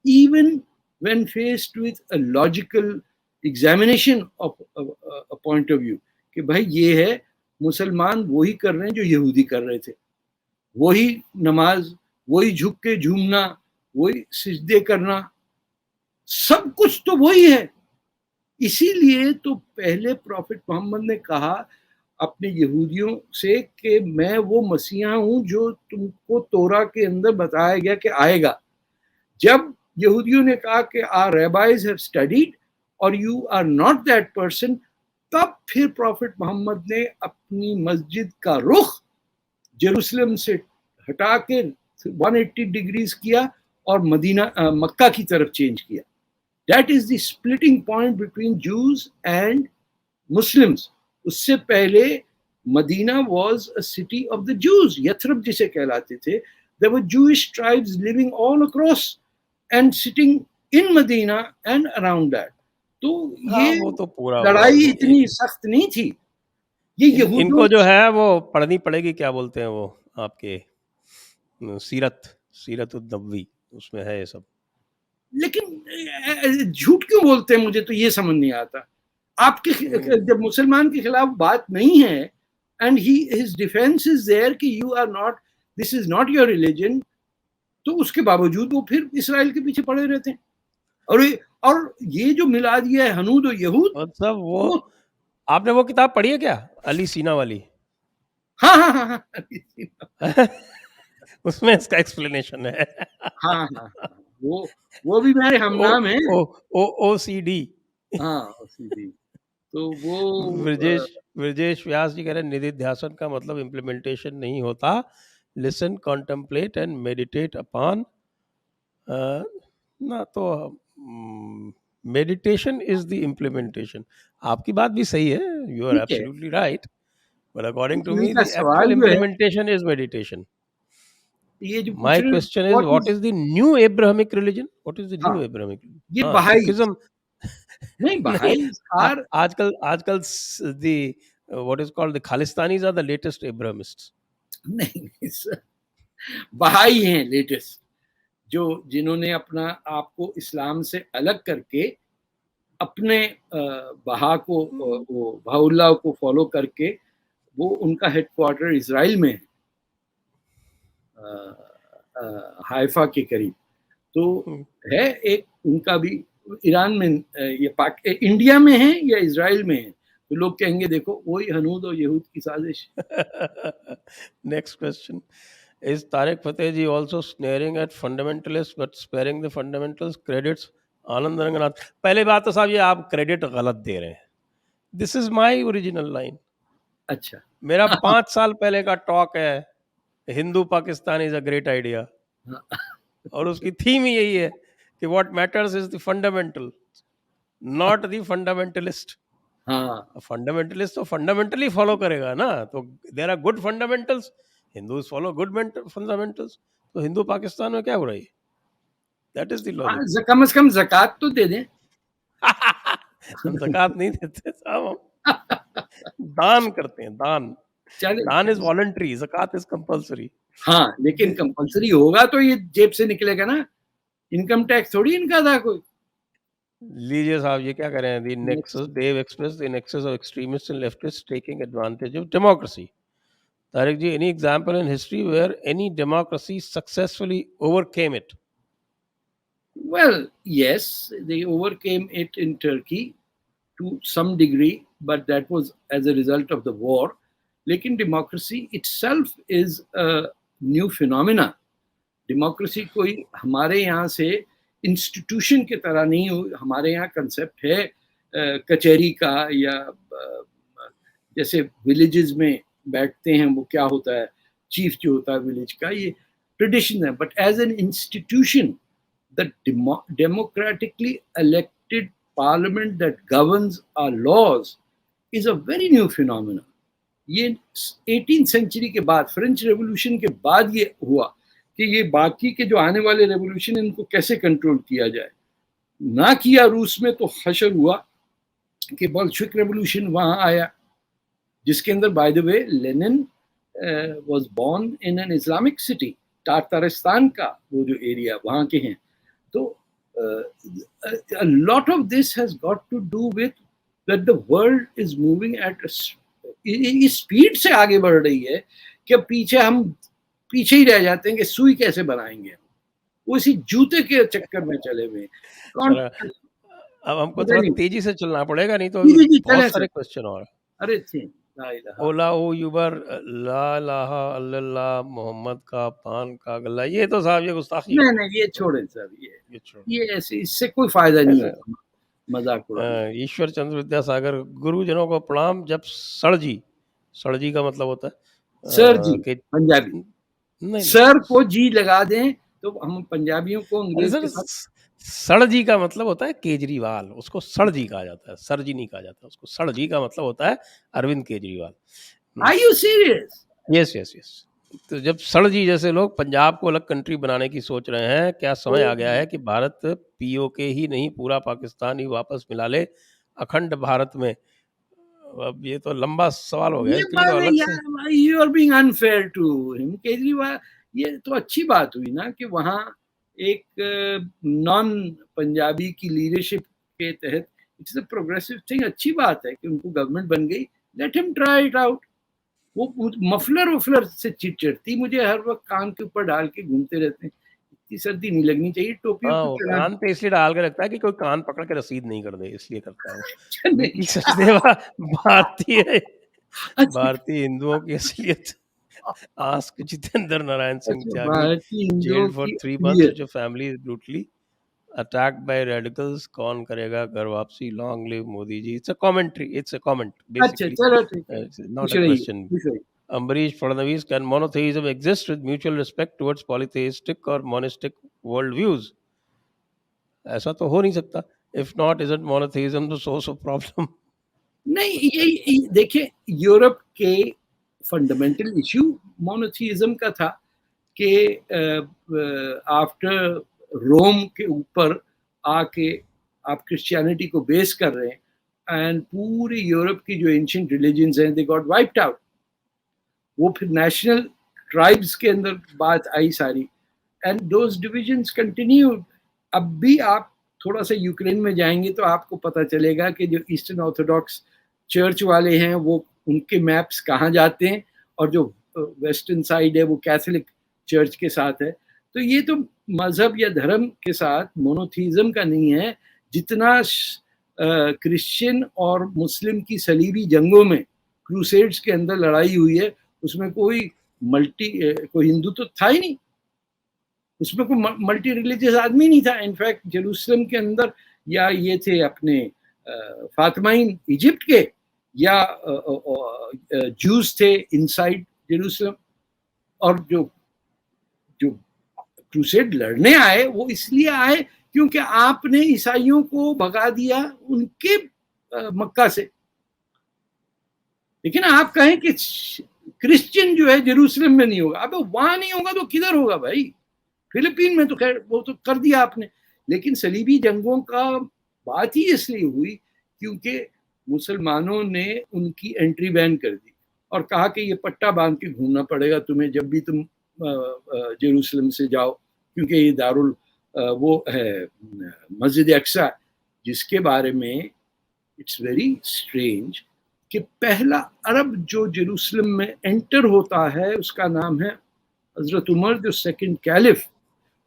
even when faced with a logical examination of a point of view, कि भाई ये है, मुसलमान वही कर रहे हैं जो यहूदी कर रहे थे, वही नमाज, वही झुक के झूमना, वही सिजदे करना, सब कुछ तो वही है। इसीलिए तो पहले प्रॉफिट मोहम्मद ने कहा अपने यहूदियों से कि मैं वो मसीहा हूं जो तुमको तोरा के अंदर बताया गया कि आएगा। जब यहूदियों ने कहा कि आवर रैबाइज हैव स्टडीड और you are not that person, तब फिर प्रॉफिट मोहम्मद ने अपनी मस्जिद का रुख जेरूसलम से हटा के 180 डिग्रीज किया और मदीना मक्का की तरफ चेंज किया। That is the splitting point between Jews and Muslims. उससे पहले Medina was a city of the Jews, Yathrib जिसे कहलाते थे। There were Jewish tribes living all across and sitting in Medina and around that. तो ये वो तो पूरा लड़ाई इतनी सख्त नहीं थी। ये इनको जो है वो पढ़नी पड़ेगी, क्या बोलते हैं वो आपके सीरत उद-नबवी, उसमें है ये सब। लेकिन झूठ क्यों बोलते हैं, मुझे तो ये समझ नहीं आता। आपके जब मुसलमान के खिलाफ बात नहीं है and his defence is there कि you are not, this is not your religion, तो उसके बावजूद वो फिर इसराइल के पीछे पड़े रहते हैं। और ये जो मिला दिया है हनूद और यहूद, मतलब वो आपने वो किताब पढ़ी है क्या, अली सीना वाली? हाँ हाँ हाँ हाँ उसमें इसका एक्सप्लेनेशन है। हाँ हाँ, वो भी मेरे हमनाम है। OCD। हाँ OCD। तो वो ब्रजेश व्यास जी कह रहे हैं निधिध्यासन का मतलब इम्प्लीमेंटेशन नहीं होता, listen, contemplate and meditate upon, ना तो मेडिटेशन इज द इम्प्लीमेंटेशन। आपकी बात भी सही है, you are absolutely right, but according to me the actual implementation is meditation. My question is, what is the new Abrahamic religion? What is the new Abrahamic religion? ये बहाई नहीं, बहाईस आजकल the what is called the Khalistanis are the latest Abrahamists. नहीं sir, बहाई हैं latest, जो जिन्होंने अपना आपको इस्लाम से अलग करके अपने बहा को, वो बहाउल्लाह को फॉलो करके, वो उनका हेडक्वार्टर इजराइल में है, हाइफा के करीब। तो है एक उनका भी, ईरान में, ये इंडिया में है या इजराइल में है, तो लोग कहेंगे देखो वही हनूद और यहूद की साजिश। Next question, is Tarek Fatah ji also sneering at fundamentalist but sparing the fundamentals? Credits Anand Ranganath. पहले बात तो साहब ये आप क्रेडिट गलत दे रहे हैं, this is my original line. अच्छा, मेरा 5 साल पहले का टॉक है, Hindu Pakistan is a great idea, और उसकी थीम ही यही है कि what matters is the fundamental, not the fundamentalist. Fundamentalist तो फंडामेंटली फॉलो करेगा ना, तो there are good fundamentals, Hindus follow good fundamentals, तो हिंदू पाकिस्तान में क्या हो रही है? That is the logic. कम से कम ज़कात तो दे दें। हम ज़कात नहीं देते साहब, हम दान करते हैं, दान। दान इज वॉलंटरी, ज़कात इज कंपल्सरी। हाँ, लेकिन कंपल्सरी होगा तो ये जेब से निकलेगा ना, इनकम टैक्स थोड़ी इनका था कोई। लीजिए साहब, ये क्या करें, the nexus, they've expressed the nexus of extremists and leftists taking advantage of democracy. Tariq ji, any example in history where any democracy successfully overcame it? Well, yes, they overcame it in Turkey to some degree, but that was as a result of the war. लेकिन democracy itself is a new phenomena. Democracy कोई हमारे यहाँ से institution की तरह नहीं हो, हमारे यहाँ कंसेप्ट है कचहरी का, या जैसे विलेजेस में बैठते हैं वो क्या होता है, चीफ जो होता है विलेज का, ये ट्रेडिशन है। But as an institution the democratically elected parliament that governs our laws is a very new phenomenon. ये 18th सेंचुरी के बाद, फ्रेंच रेवोल्यूशन के बाद ये हुआ कि ये बाकी के जो आने वाले रेवोल्यूशन इनको कैसे कंट्रोल किया जाए। ना किया रूस में तो हशर हुआ कि बोल्शेविक रेवोल्यूशन वहां आया, जिसके अंदर by the way Lenin was born in an Islamic city, Tatarstan का वो जो एरिया वहां के हैं। तो a lot of this has got to do with that the world is moving at इस स्पीड से आगे बढ़ रही है कि पीछे हम पीछे ही रह जाते हैं कि सुई कैसे बनाएंगे, वो इसी जूते के चक्कर में चले हुए हैं। अब हमको थोड़ा तेजी से चलना पड़ेगा, नहीं तो बहुत सारे क्वेश्चन और। अरे थी ओला ओ यूबर ला इलाहा अल्लल्लाह मोहम्मद का पान का गल्ला, ये तो साहब ये गुस्ताखी। नहीं ये छोड़े सर, ये ऐसे इससे कोई फायदा नहीं है, मजाक उड़ाना। ईश्वर चंद्र विद्यासागर, गुरुजनों को प्रणाम। जब सड़जी का मतलब होता है सर जी, पंजाबी नहीं, सर को जी लगा दें तो हम पंजाबियों को अंग्रेज के साथ। सड़जी का मतलब होता है केजरीवाल, उसको सड़जी कहा जाता है, सरजी नहीं कहा जाता उसको। सड़जी का मतलब होता है Arvind Kejriwal. Are you serious? Yes yes yes. तो जब सड़जी जैसे लोग पंजाब को अलग कंट्री बनाने की सोच रहे हैं, क्या समय आ गया है कि भारत पीओके ही नहीं पूरा पाकिस्तान ही वापस मिला ले अखंड भारत में? अब ये तो लंबा सवाल हो गया, इसके लिए तो अलग से। You are being unfair to him, Kejriwal. ये तो अच्छी बात हुई ना कि वहाँ एक नॉन पंजाबी की लीडरशिप के तहत इट्स अ प्रोग्रेसिव थिंग। अच्छी बात है कि उनको गवर्नमेंट बन गई, let him try it out. वो मफलर से चिढ़ती मुझे हर वक्त कान के ऊपर डाल के घूमते रहते हैं, इतनी सर्दी नहीं लगनी चाहिए, टोपी वो कान पे इसलिए डाल के रखता है कि कोई कान पकड़ के रसीद नहीं कर दे, इसलिए करता है वो। विकी सचदेवा, भारतीय हिंदुओं की असलियत। Ask Jitendra Narayan Singh Tyagi, jailed for 3 months, जो family is brutally attacked by radicals, कौन करेगा घर वापसी, long live Modi ji. It's a commentary, it's a comment basically, not a question. Ambarish Fadnavis, can monotheism exist with mutual respect towards polytheistic or monistic worldviews? ऐसा तो हो नहीं सकता। If not, isn't monotheism the source of problem? नहीं, ये देखिए, Europe के fundamental issue मोनोथीइज्म का था कि आफ्टर रोम के ऊपर आके आप क्रिश्चियनिटी को बेस कर रहे हैं एंड पूरी यूरोप की जो एंशिएंट रिलीजन्स हैं दे गॉट वाइप्ड आउट। वो फिर नेशनल ट्राइब्स के अंदर बात आई सारी, एंड दोज डिविजन्स कंटिन्यूड। अब भी आप थोड़ा सा यूक्रेन में जाएंगे तो आपको पता चलेगा कि जो ईस्टर्न ऑर्थोडॉक्स चर्च वाले हैं वो उनके मैप्स कहाँ जाते हैं, और जो वेस्टर्न साइड है वो कैथोलिक चर्च के साथ है। तो ये तो मजहब या धर्म के साथ मोनोथीइज्म का नहीं है, जितना क्रिश्चियन और मुस्लिम की सलीबी जंगों में क्रूसेड्स के अंदर लड़ाई हुई है, उसमें कोई हिंदू तो था ही नहीं, उसमें कोई मल्टी रिलीजियस आदमी नहीं था। इनफैक्ट जेरूसलम के अंदर या ये थे अपने फातिमाइन इजिप्ट के, या जूस थे इनसाइड जेरूसलम। और जो क्रूसेड लड़ने आए वो इसलिए आए क्योंकि आपने ईसाइयों को भगा दिया उनके मक्का से। लेकिन आप कहें कि क्रिश्चियन जो है जेरूसलम में नहीं होगा, अब वहां नहीं होगा तो किधर होगा भाई? फिलीपीन में तो खैर वो तो कर दिया आपने। लेकिन सलीबी जंगों का बात ही इसलिए हुई क्योंकि मुसलमानों ने उनकी एंट्री बैन कर दी और कहा कि ये पट्टा बांध के घूमना पड़ेगा तुम्हें जब भी तुम जेरूसलम से जाओ, क्योंकि ये दारुल वो है मस्जिद अक्सा, जिसके बारे में इट्स वेरी स्ट्रेंज कि पहला अरब जो जेरूसलम में एंटर होता है उसका नाम है हजरत उमर, जो सेकंड कैलिफ।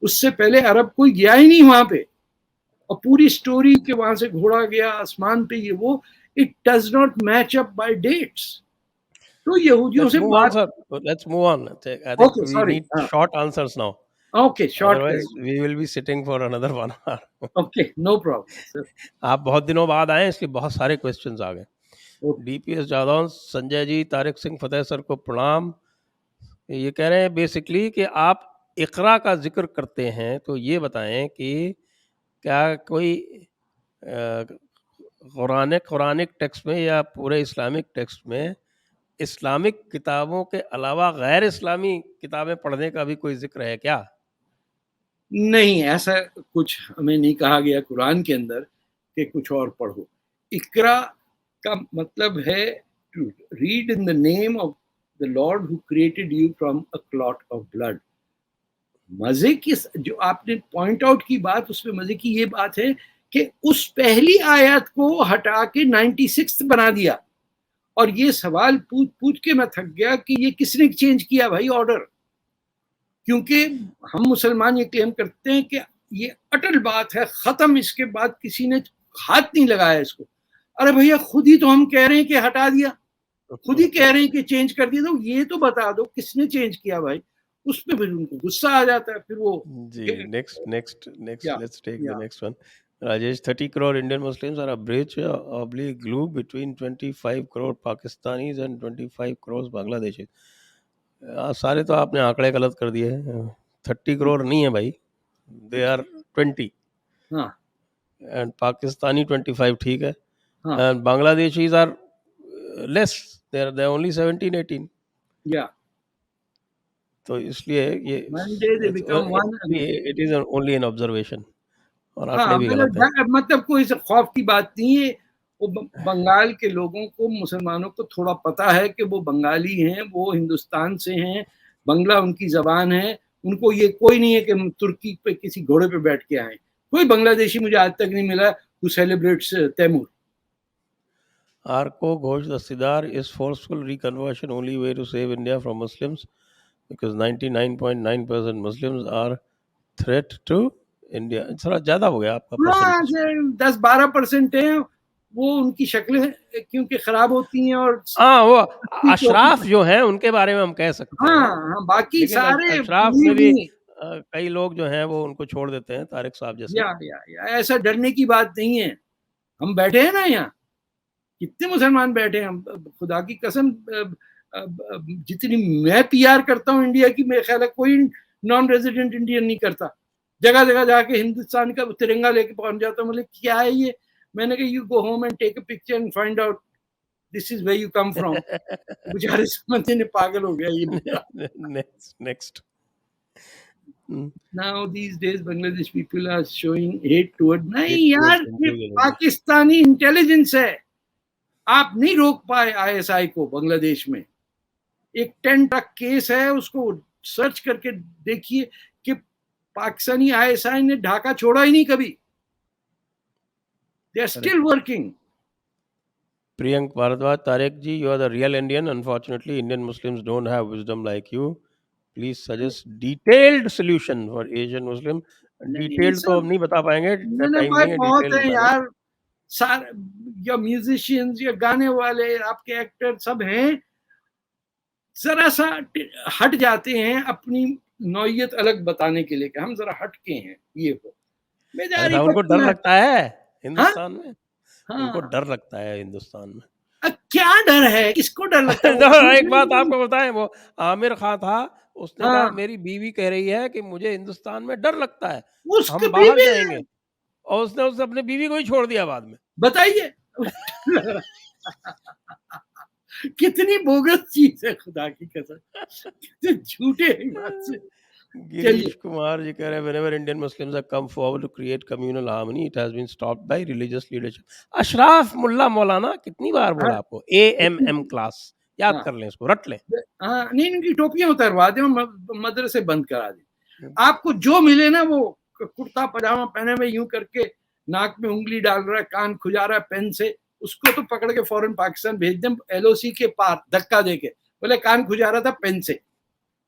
उससे पहले अरब कोई गया ही नहीं वहां पे, और पूरी स्टोरी के वहां से घोड़ा गया आसमान पे, ये वो, it does not match up by dates. तो यहूदियों Let's से move on, बात, sir. Let's move on. I think okay we sorry, need हाँ, short answers now. Okay short Otherwise, करेंगे, we will be sitting for another 1 hour. Okay no problem sir, आप बहुत दिनों बाद आए, इसलिए बहुत सारे क्वेश्चंस आ गए। ओके। डीपीएस जादौन, संजय जी, तारिक सिंह फतेह सर को प्रणाम। ये कह रहे हैं बेसिकली कि आप इकरा का जिक्र करते हैं, तो ये बताएं कि क्या कोई कुरानिक टेक्स्ट में या पूरे इस्लामिक टेक्स्ट में इस्लामिक किताबों के अलावा गैर इस्लामी किताबें पढ़ने का भी कोई जिक्र है क्या? नहीं, ऐसा कुछ हमें नहीं कहा गया कुरान के अंदर कि कुछ और पढ़ो। इकरा का मतलब है to read in the name of the Lord who created you from a clot of blood. मजे की जो आपने पॉइंट आउट की बात, उसमें मजे की ये बात है कि उस पहली आयत को हटा के 96 बना दिया, और ये सवाल पूछ पूछ के मैं थक गया कि ये किसने चेंज किया भाई ऑर्डर, क्योंकि हम मुसलमान ये क्लेम करते हैं कि ये अटल बात है, खत्म, इसके बाद किसी ने हाथ नहीं लगाया इसको। अरे भैया खुद ही तो हम कह रहे हैं कि हटा दिया, खुद ही कह रहे हैं कि चेंज कर दिया, तो ये तो बता दो किसने चेंज किया भाई। उसमें फिर उनको गुस्सा आ जाता है, फिर वो जी, next, या let's take the या next one. Rajesh, 30 crore Indian Muslims are a bridge oblique glue between 25 crore Pakistanis and 25 crores Bangladeshis. सारे तो आपने आंकड़े गलत कर दिए हैं। 30 करोड़ नहीं है भाई, दे आर 20 हाँ एंड पाकिस्तानी 25 ठीक है, हाँ and Bangladeshis are less, they only 17-18। या तो इसलिए ये one day they become one. It is only an observation और आंकड़े हाँ, भी गलत हैं। मतलब कोई खौफ की बात नहीं है। वो बंगाल के लोगों को, मुसलमानों को थोड़ा पता है कि वो बंगाली हैं, वो हिंदुस्तान से हैं, बंगला उनकी जबान है। उनको ये कोई नहीं है कि हम तुर्की पे किसी घोड़े पे बैठ के आए। कोई बांग्लादेशी मुझे आज तक नहीं मिला who celebrates Taimur. Arko Ghosh Dassidar, is forceful reconversion only way to save India from Muslims? Because 99.9% Muslims are threat to India. थोड़ा ज़्यादा हो गया आपका हाँ, परसेंटेज। 10-12% है वो, उनकी शक्लें क्योंकि खराब होती हैं और हाँ, वो अशराफ जो हैं उनके बारे में हम कह सकते हाँ हैं, हाँ, बाकी लेकिन सारे अशराफ believe में भी नहीं। कई लोग जो हैं वो उनको छोड़ देते हैं, तारिक साहब जैसे। या ऐसा डरने की बात नहीं है। हम बैठे हैं ना यहाँ, कितने मुसलमान बैठे हैं, हम खुदा की कसम, जितनी मैं पीआर करता हूँ इंडिया की, मेरे ख्याल है कोई नॉन रेजिडेंट इंडियन नहीं करता। जगह जगह जाके हिंदुस्तान का तिरंगा लेके पहुंच जाता हूँ। मतलब क्या है ये? मैंने कहा you go home and take a picture and find out this is where you come from. बेचारे समझने ने पागल हो गया ये बंदा। Next Now these days Bangladesh people are showing hate toward, नहीं hate यार, towards ये Hindus. पाकिस्तानी इंटेलिजेंस है। आप नहीं रोक पाए आईएसआई को बांग्लादेश में। एक 10 ट्रक केस है, उसको सर्च करके देखिए कि पाकिस्तानी आईएसआई ने ढाका छोड़ा ही नहीं कभी। They are still working. Priyank Bharadwaj, Tarek ji, you are the real Indian. Unfortunately, Indian Muslims don't have wisdom like you. Please suggest detailed solution for Asian Muslim. नहीं Detailed तो सब हम नहीं बता पाएंगे, मैंने टाइम भाई नहीं है बहुत डिटेल है बताने। यार, सारे या म्यूजिशियंस या गाने वाले आपके एक्टर सब हैं, जरा सा हट जाते हैं अपनी नौयत अलग बताने के लिए कि हम जरा हट के हैं, ये हो बेचारी ऐसा उनको डर बच्चियां। लगता है हाँ हिंदुस्तान में, उनको हाँ, डर लगता है हिंदुस्तान में। क्या डर है, किसको डर लगता है? तो एक बात आपको बताएं, वो आमिर खान था, उसने कहा हाँ, मेरी बीवी कह रही है कि मुझे हिंदुस्तान में डर लगता है, उसके हम बाहर बीवी जाएंगे, और उसने उसने अपनी बीवी को ही छोड़ दिया बाद में। बताइए। कितनी बोगस चीज है, खुदा की कसम, कितने झूठे हैं बात से। गिरीश कुमार जी कह रहे हैं whenever Indian Muslims have come forward to create communal harmony, it has been stopped by religious leadership. Ashraf मुल्ला मौलाना, कितनी बार बोला हाँ, आपको, AMM क्लास याद हाँ, कर लें, इसको रट लें। हाँ, नहीं इनकी टोपियां उतरवा दें, मदरसे बंद करा दें। आपको जो मिले ना, वो कुर्ता पजामा पहने में यूं करके नाक में उंगली डाल रहा है, कान खुजा रहा है पेन से, उसको तो पकड़ के फौरन पाकिस्तान भेज दें, एलओसी के पार धक्का देके। बोले कान खुजा रहा था पेन से,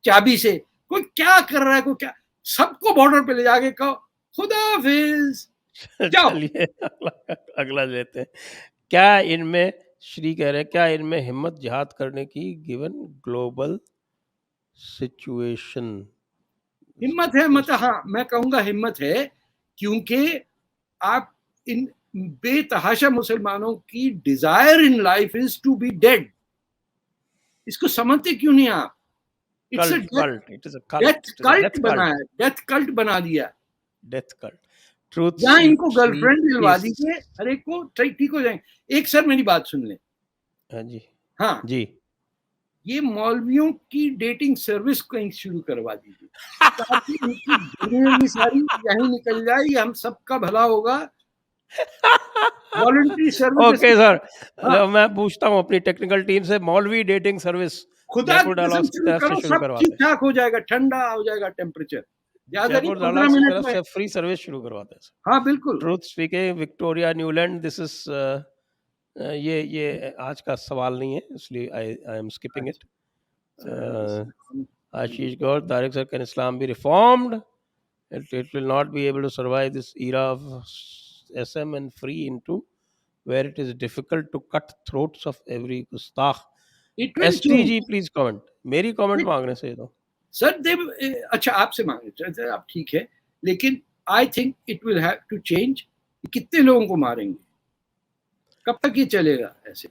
चाबी से, कोई क्या कर रहा है, कोई क्या, सबको बॉर्डर पे ले जाके कहो खुदा हाफिज, जाओ। चलिए अगला लेते हैं। क्या इनमें श्री कह रहे हैं क्या इनमें हिम्मत जिहाद करने की गिवन ग्लोबल सिचुएशन? हिम्मत है, मतलब हाँ मैं कहूंगा हिम्मत है, क्योंकि आप इन बेतहाशा मुसलमानों की desire in life is to be dead. इसको समझते क्यों नहीं आप? इट्स डेथ कल्ट बना है, डेथ कल्ट बना दिया, डेथ कल्ट। ट्रूथ जहां इनको सीक गर्लफ्रेंड दिलवा प्लीज। दीजिए, हर एक को ठीक हो जाएंगे। एक सर मेरी बात सुन ले, हाँ जी हाँ जी। ये मौलवियों की डेटिंग सर्विस कहीं शुरू करवा दीजिए, ताकि इनकी जिंदगी सारी यहीं निकल जाए, ये हम सबका भला होगा। Voluntary service. ओके सर, हाँ मैं पूछता हूँ अपनी टेक्निकल टीम से, मौलवी डेटिंग सर्विस खुदा जयपुर की कसम डायलॉग्स की शुरू तरफ से करो, शुरू सब करवाते ठीक हैं। ठाक हो जाएगा, ठंडा हो जाएगा टेम्परेचर, ज्यादा नहीं, जयपुर 15 डायलॉग्स की मिनट तरफ में। से फ्री सर्विस शुरू करवाते हैं सर। हाँ बिल्कुल। Truth speaking Victoria Nuland, this is ये आज का सवाल नहीं है, इसलिए I am skipping it. Ashish Gaur, Tarek sir, can Islam be reformed? It will not be able to survive this era of SM and free into where it is difficult to cut throats of every gustakh. It will STG please comment. मेरी comment मांगने से तो sir देव, अच्छा आपसे मांगे आप ठीक है, लेकिन I think it will have to change. कितने लोगों को मारेंगे, कब तक ये चलेगा ऐसे?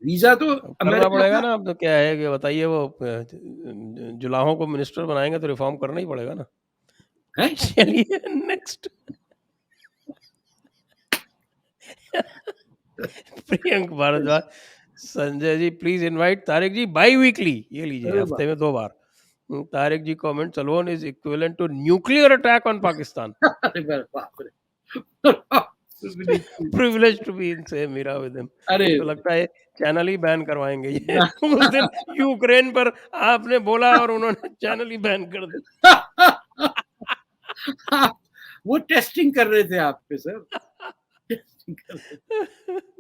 वीजा तो करना अमेरिका पड़ेगा का ना। अब तो क्या है कि बताइए, वो जुलाहों को मिनिस्टर बनाएंगे तो रिफॉर्म करना ही पड़ेगा ना। है। चलिए next. Priyank Bhardwaj, Sanjay ji please invite Tarek ji biweekly, ये लीजिए हफ्ते में 2 बार। Tarek ji comment, Salman is equivalent to nuclear attack on Pakistan. अरे बाप रे। Privilege to be in same era with him. अरे तो लगता है चैनल ही बैन करवाएंगे ये। उस दिन यूक्रेन पर आपने बोला और उन्होंने चैनल ही बैन कर दिया। वो टेस्टिंग कर रहे थे आप पे सर।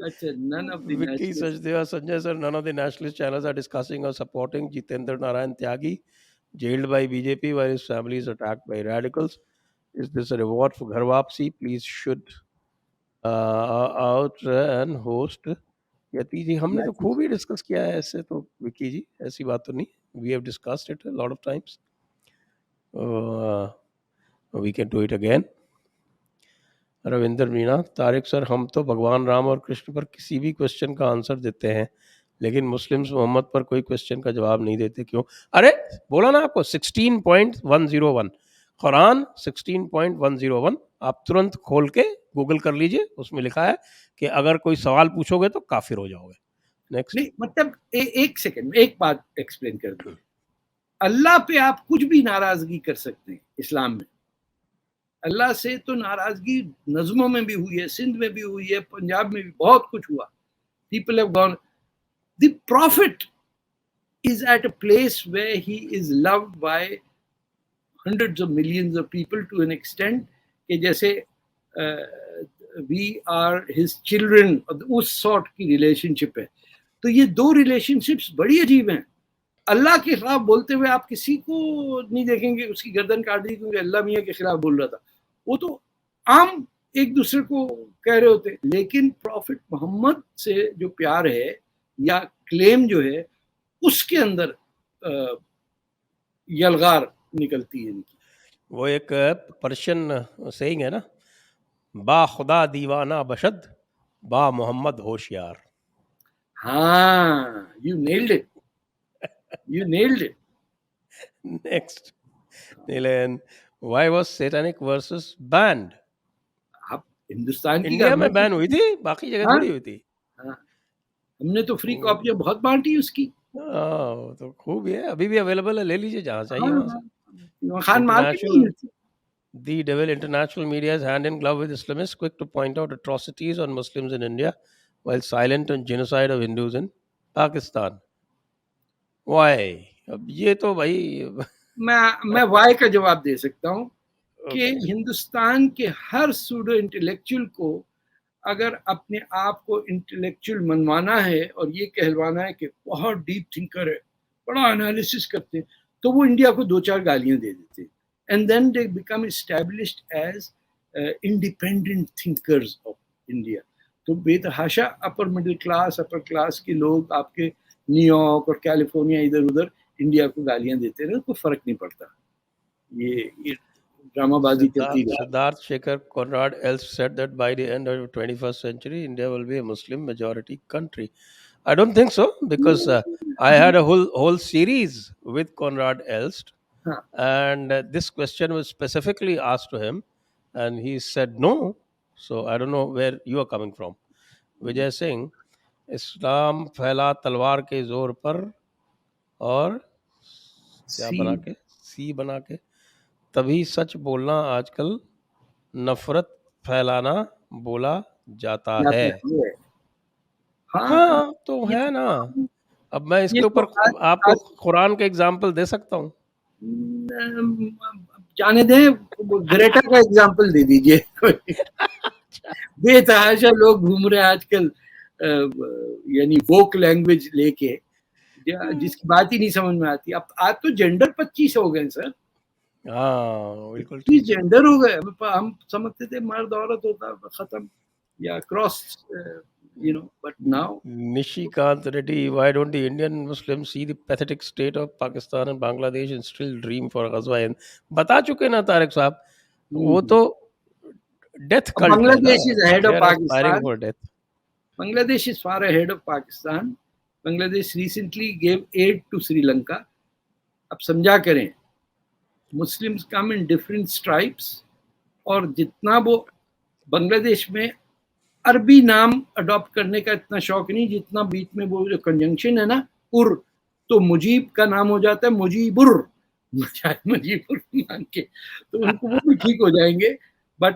अच्छा, none of the Vicky nationalists. Sachdeva, Sanjay sir, none of the nationalist channels are discussing or supporting Jitendra Narayan Tyagi, jailed by BJP while his family is attacked by radicals. Is this a reward for Ghar Wapsi? Please should out and host. यति जी हमने तो खूब ही discuss किया है ऐसे तो, विकी जी ऐसी बात तो नहीं, we have discussed it a lot of times. We can do it again. Ravindra Meena, Tariq sir हम तो भगवान राम और कृष्ण पर किसी भी क्वेश्चन का आंसर देते हैं, लेकिन मुस्लिम्स मोहम्मद पर कोई क्वेश्चन का जवाब नहीं देते, क्यों? अरे बोला ना आपको 16.101 कुरान 16.101, आप तुरंत खोल के गूगल कर लीजिए, उसमें लिखा है कि अगर कोई सवाल पूछोगे तो काफिर हो जाओगे। नेक्स्ट। नहीं मतलब एक सेकंड में एक बात एक्सप्लेन कर दूं। अल्लाह पे आप कुछ भी नाराजगी कर सकते हैं इस्लाम में। अल्लाह से तो नाराजगी नज़्मों में भी हुई है, सिंध में भी हुई है, पंजाब में भी बहुत कुछ हुआ। People have gone. The Prophet is at a place where he is loved by hundreds of millions of people to an extent कि जैसे we are his children, उस सॉर्ट की रिलेशनशिप है। तो ये दो रिलेशनशिप्स बड़ी अजीब हैं। अल्लाह के खिलाफ बोलते हुए आप किसी को नहीं देखेंगे उसकी गर्दन काट दी क्योंकि अल्लाह मियाँ के खिलाफ बोल रहा था, वो तो आम एक दूसरे को कह रहे होते। लेकिन प्रॉफिट मोहम्मद से जो प्यार है या क्लेम जो है, उसके अंदर यलगार निकलती है इनकी। वो एक पर्शियन सेइंग है ना, बा खुदा दीवाना बशद, बा मोहम्मद होशियार। हाँ, you nailed it. You nailed it. Next. Nilan, why was satanic versus banned? आप हिंदुस्तान की इंडिया में बैन हुई थी, बाकी जगह थोड़ी हुई थी। हाँ, हमने तो फ्री कॉपियां बहुत बांटी उसकी। तो खूब है, अभी भी अवेलेबल है, ले लीजिए जहाँ चाहिए वहाँ से। खान मार्केट में मिलती। The Devil International media is hand in glove with Islamists, quick to point out atrocities on Muslims in India, while silent on genocide of Hindus in Pakistan. Why? अब ये तो भाई मैं वाई का जवाब दे सकता हूँ कि हिंदुस्तान के हर सूडो इंटेलेक्चुअल को अगर अपने आप को इंटेलेक्चुअल मनवाना है और ये कहलवाना है कि बहुत डीप थिंकर है, बड़ा एनालिसिस करते हैं, तो वो इंडिया को 2-4 गालियां दे देते हैं, and then they become established as independent thinkers of India. तो बेतहाशा upper middle class, upper class के लोग आपके न्यूयॉर्क और कैलिफोर्निया इधर उधर इंडिया को गालियां देते रहे, कोई फर्क नहीं पड़ता। ये ड्रामाबाजी चलती रही। Siddharth Shekhar Conrad Elst said that by the end of the 21st century, India will be a Muslim majority country. I don't think so, because I had a whole series with Conrad Elst, हाँ, and this question was specifically asked to him, and he said no. So I don't know where you are coming from. Vijay Singh, इस्लाम फैला तलवार के जोर पर और क्या बना के, सी बना के, तभी सच बोलना आजकल नफरत फैलाना बोला जाता है। हाँ, हाँ, तो ये है ना। तो अब मैं ये इसके तो ऊपर आज आपको आज कुरान का एग्जाम्पल दे सकता हूँ। जाने दें, ग्रेटा का एग्जाम्पल दे दीजिए। बेतहाशा लोग घूम रहे हैं आजकल, यानी वोक लैंग्वेज लेके, जिसकी बात ही नहीं समझ में आती। अब आज तो जेंडर 25 हो गए सर, हाँ, बिल्कुल 25 ठीक है। जेंडर हो गए। हम समझते थे मर्द औरत होता खत्म, या cross, but now Nishikant Reddy, why don't the Indian Muslims see the pathetic state of Pakistan and Bangladesh and still dream for Ghazwa Hind? बता चुके ना तारिक साहब, वो तो डेथ कल्ट है ना, Bangladesh is ahead they of are aspiring Pakistan. for death. Bangladesh is far ahead of Pakistan. Bangladesh recently gave aid to Sri Lanka. अब समझा करें, Muslims come in different stripes, और जितना वो बांग्लादेश में अरबी नाम अडॉप्ट करने का इतना शौक नहीं, जितना बीच में वो जो कंजंक्शन है ना, उर, तो मुजीब का नाम हो जाता है मुजीबुर, मुजीबुर मान के, तो उनको वो भी ठीक हो जाएंगे। But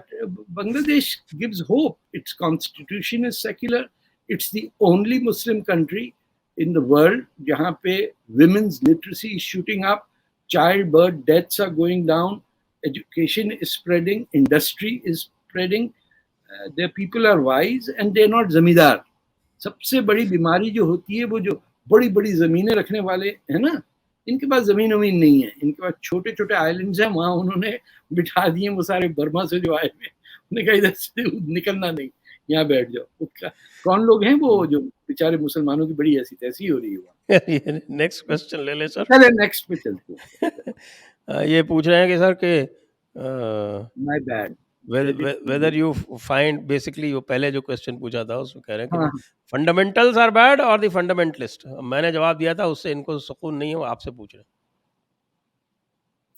Bangladesh gives hope, it's constitution is secular, it's the only Muslim country in the world जहाँ पे women's literacy is shooting up, child birth deaths are going down, education is spreading, industry is spreading, their people are wise and they are not जमींदार। सबसे बड़ी बीमारी जो होती है वो जो बड़ी बड़ी जमीनें रखने वाले है ना, इनके पास जमीन वमीन नहीं है, इनके पास छोटे छोटे आइलैंड्स हैं, वहां उन्होंने बिठा दिए वो सारे बर्मा से जो आए हुए, उन्होंने कहा इधर से निकलना नहीं, यहाँ बैठ जाओ। कौन लोग हैं वो जो बेचारे मुसलमानों की बड़ी ऐसी तैसी हो रही है। नेक्स्ट क्वेश्चन ले ले सर। चले नेक्स्ट पे चलते हैं। ये पूछ रहे हैं कि सर के my bad, whether you find, basically वो पहले जो क्वेश्चन पूछा था उसमें कह रहे हैं कि हाँ, फंडामेंटल्स आर बैड और द फंडामेंटलिस्ट। मैंने जवाब दिया था, उससे इनको सुकून नहीं है, वो आपसे पूछ रहे हैं।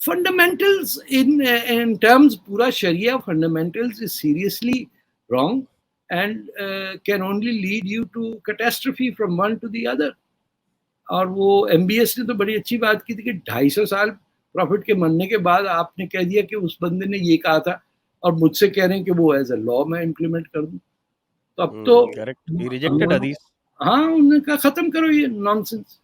fundamentals in terms पूरा शरिया fundamentals is seriously wrong and can only lead you to catastrophe from one to the other। और वो MBS ने तो बड़ी अच्छी बात की थी कि 250 साल प्रॉफिट के मरने के बाद आपने कह दिया कि उस बंदे ने ये कहा था, और मुझसे कह रहे हैं कि वो एज अ लॉ में इम्प्लीमेंट कर दूं। तो अब तो करेक्ट, ही रिजेक्टेड हदीस। हाँ, उन्होंने कहा खत्म करो ये नॉनसेंस।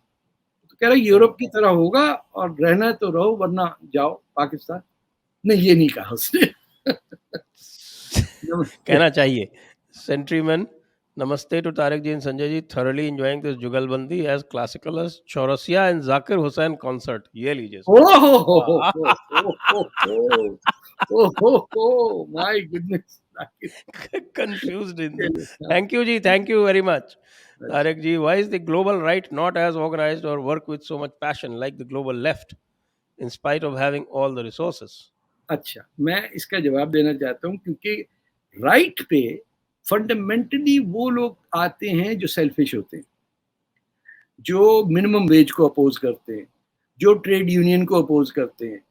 तो कह रहा यूरोप की तरह होगा और रहना है तो रहो वरना जाओ पाकिस्तान। नहीं, ये नहीं कहा उसने। कहना चाहिए। सेंट्रीमैन, नमस्ते to Tarek ji and Sanjay ji, thoroughly enjoying this जुगलबंदी as classical as Chaurasia and Zakir Hussain concert। ये लीजिए my goodness, confused in the... Thank you ji, thank you very much. Tarik ji, why is the global right not as organized or work with so much passion like the global left in spite of having all the resources? अच्छा, मैं इसका जवाब देना चाहता हूँ, क्योंकि right पे fundamentally वो लोग आते हैं जो सेल्फिश होते हैं, जो मिनिमम वेज को अपोज करते हैं, जो ट्रेड यूनियन को अपोज करते हैं,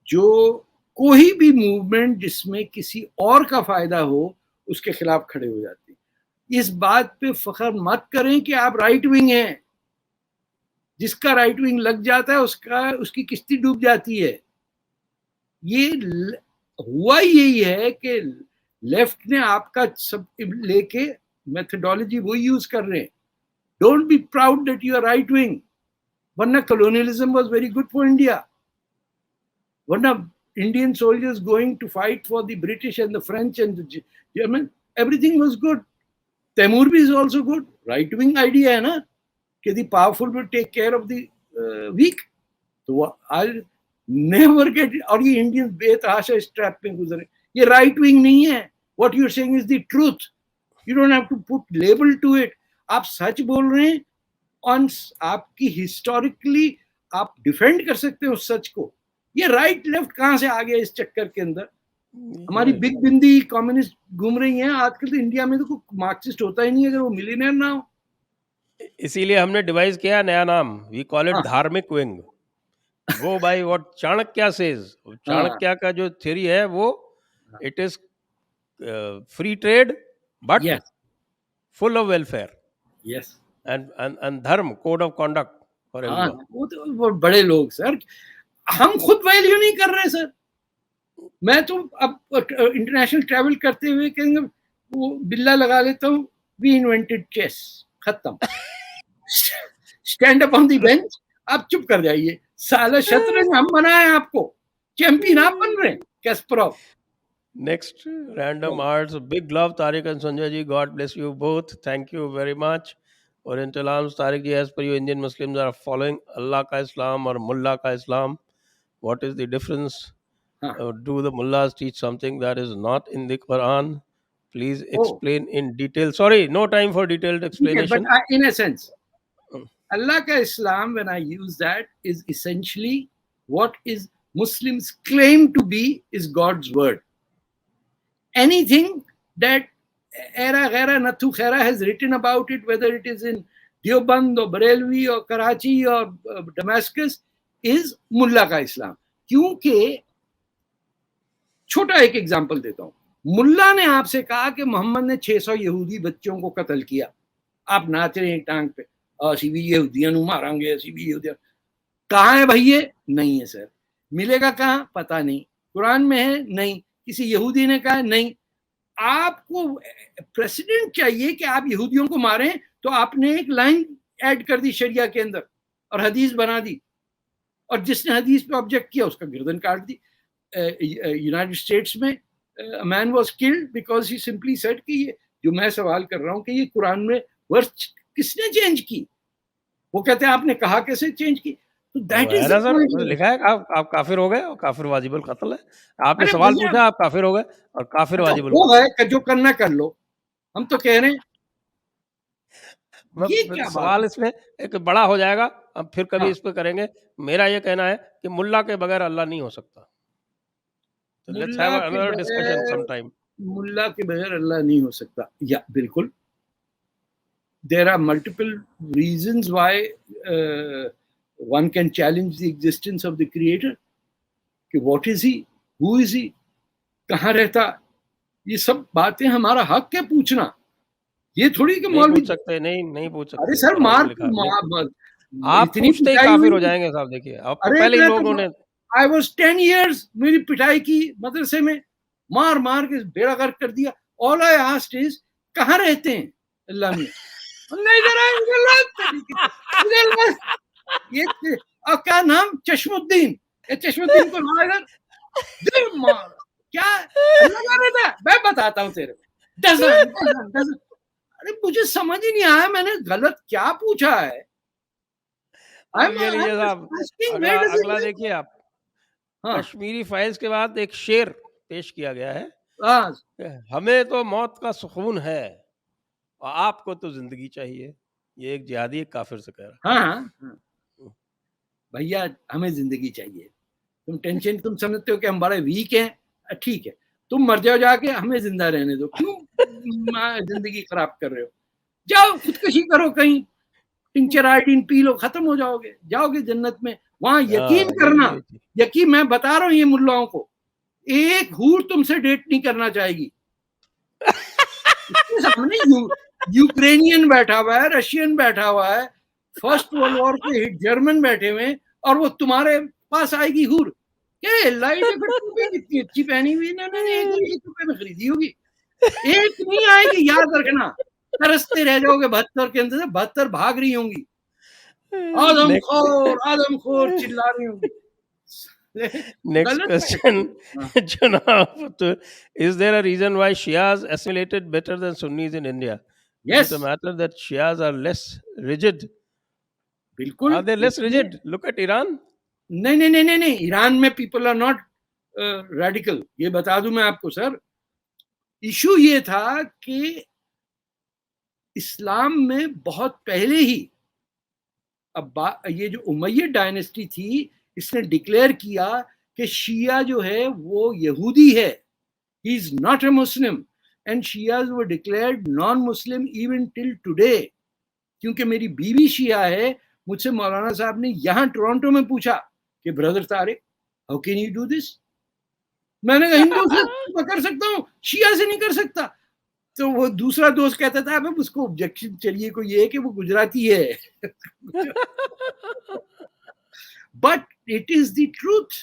जो कोई भी मूवमेंट जिसमें किसी और का फायदा हो उसके खिलाफ खड़े हो जाते हैं। इस बात पे फख्र मत करें कि आप राइट विंग हैं। जिसका राइट विंग लग जाता है उसकी किश्ती डूब जाती है। ये हुआ यही है कि लेफ्ट ने आपका सब लेके मेथोडोलॉजी वो यूज कर रहे हैं। Don't be proud that you are right wing, वरना colonialism was very good for India, वरना Indian soldiers going to fight for the British and the French and the German, everything was good. Taimur bhi is also good, right wing idea है ना कि the powerful will take care of the weak। तो I'll never get it। और ये Indian बेतहाशा इस trap में गुजरे, ये राइट विंग नहीं है। What you're saying is the truth। You don't have to put label to it. आप सच बोल रहे हैं, ऑन आपकी हिस्टोरिकली आप डिफेंड कर सकते हो उस सच को। ये राइट लेफ्ट कहां से आ गया इस चक्कर के अंदर? हमारी बिग बिंदी कम्युनिस्ट घूम रही हैं आजकल। तो इंडिया में तो कोई मार्क्सिस्ट होता ही नहीं अगर वो मिलियनेयर ना हो। इसीलिए हमने डिवाइस किया नया नाम, वी कॉल इट हाँ। धार्मिक wing. Go by what Chanakya says. Chanakya का जो थ्योरी है वो it is free trade but yes full of welfare yes and धर्म, कोड ऑफ कंडक्ट फॉर हाँ, एवरीवन। वो तो वो बड़े लोग सर, हम खुद वैल्यू नहीं कर रहे सर। मैं तो अब इंटरनेशनल ट्रैवल करते हुए कहेंगे वो बिल्ला लगा लेता हूँ, वी इन्वेंटेड चेस, खत्म। Stand up on the bench, आप चुप कर जाइए। साला शतरंज हम बनाए आपको, चैंपियन आप बन रहे हैं, कैस्परोव। Next, random arts. Big love, Tariq and Sanjay ji. God bless you both. Thank you very much. Oriental Arms, Tariq ji, as per you, Indian Muslims are following Allah ka Islam or Mullah ka Islam. What is the difference? Do the mullahs teach something that is not in the Quran? Please explain in detail. Sorry, no time for detailed explanation. But in a sense, Allah ka Islam, when I use that, is essentially what is Muslims claim to be is God's word. Anything that Era Ghaira Nathu Khaira has written about it, whether it is in Deoband or Barelvi or Karachi or Damascus, is Mullah ka Islam. क्योंकि छोटा एक example देता हूं, मुल्ला ने आपसे कहा कि मोहम्मद ने 600 यहूदी बच्चों को कत्ल किया, आप नाच रहे हैं टांग पे, असी भी यहूदियां नु मारांगे, असी भी यहूदियां। कहाँ है भाई ये? नहीं है सर। मिलेगा कहाँ? पता नहीं। कुरान में है? नहीं। किसी यहूदी ने कहा? नहीं। आपको प्रेसिडेंट चाहिए कि आप यहूदियों को मारें, तो आपने एक लाइन ऐड कर दी शरिया के अंदर और हदीस बना दी, और जिसने हदीस पे ऑब्जेक्ट किया उसका गर्दन काट दी। यूनाइटेड स्टेट्स में man was killed because he simply said कि ये जो मैं सवाल कर रहा हूं कि ये कुरान में वर्स किसने चेंज की? वो कहते हैं आपने कहा कैसे चेंज की? तो दैट इज लिखा है आप काफिर हो गए और काफिर वाजिबुल कत्ल है। आपने सवाल पूछा, आप काफिर हो गए और काफिर वाजिबुल वो है जो करना कर लो। हम तो कह रहे हैं ये क्या सवाल इसमें एक बड़ा हो जाएगा, हम फिर कभी इस पे करेंगे। मेरा ये कहना है कि मुल्ला के बगैर अल्लाह नहीं हो सकता। So let's have another discussion sometime. मुल्ला के बगैर अल्लाह नहीं हो सकता। या बिल्कुल, there are multiple reasons why one can challenge the existence of the creator, कि what is he, who is he, कहाँ रहता, ये सब बातें हमारा हक है पूछना। ये थोड़ी कि मौलवी पूछ सकते, नहीं पूछ सकते। अरे सर मार आप पूछते ही काफिर हो जाएंगे साहब। देखिए अब तो पहले ही लोगों ने I was 10 years मेरी पिटाई की मदरसे में, मार मार के बेड़ा गर्क कर दिया। All I asked is कहाँ रहते हैं अल्लाह में? नहीं जरा ये और क्या नाम? चश्मुद्दीन। चश्मुद्दीन को मार क्या अल्लाह रहता है? मैं बताता हूँ तेरे। डजन अरे मुझे समझ ही नहीं आया मैंने गलत क्या पूछा है। अगला देखिए आप, कश्मीरी फाइल्स के बाद एक शेर पेश किया गया है। हमें तो मौत का सुकून है और आपको तो जिंदगी चाहिए। ये एक जिहादी एक काफिर से कह रहा है। हाँ भैया हमें जिंदगी चाहिए। तुम टेंशन, तुम समझते हो कि हम बड़े वीक हैं, ठीक है, तुम मर जाओ जाके, हमें जिंदा रहने दो। क्यों जिंदगी खराब कर रहे हो? जाओ खुदकुशी करो, कहीं टिंचर आयोडीन पी लो, खत्म हो जाओगे, जाओगे जन्नत में। वहां यकीन करना, यकीन मैं बता रहा हूँ ये मुल्लाओं को, एक हूर तुमसे डेट नहीं करना चाहेगी। सामने यूक्रेनियन बैठा हुआ है, रशियन बैठा हुआ है, फर्स्ट वर्ल्ड वॉर के जर्मन बैठे हुए, और वो तुम्हारे पास आएगी हूर। क्या लाइट कितनी अच्छी पहनी हुई इन्होंने, 1 रुपए में खरीदी होगी, एक नहीं आएगी, याद रखना। तरसते रह जाओगे 72 के अंदर से, 72 भाग रही होंगी, आदमखोर चिल्ला रही होंगी। Next question, Janab, is there a reason why Shias assimilated better than Sunnis in India? Yes. Is it a matter that Shias are less rigid? बिल्कुल। Are they less rigid? Look at Iran. नहीं, Iran में people are not radical. ये बता दूं मैं आपको sir, issue ये था कि इस्लाम में बहुत पहले ही, अब ये जो उमय्यद डायनेस्टी थी, इसने डिक्लेयर किया कि शिया जो है वो यहूदी है, he is not a Muslim, and Shias were declared non Muslim even till today. क्योंकि मेरी बीवी शिया है, मुझसे मौलाना साहब ने यहाँ टोरंटो में पूछा कि brother Tariq, how can you do this? मैंने कहा हिंदू से मैं कर सकता हूँ, शिया से नहीं कर सकता। तो वो दूसरा दोस्त कहता था अब उसको ऑब्जेक्शन चलिए को ये है कि वो गुजराती है। But it is the truth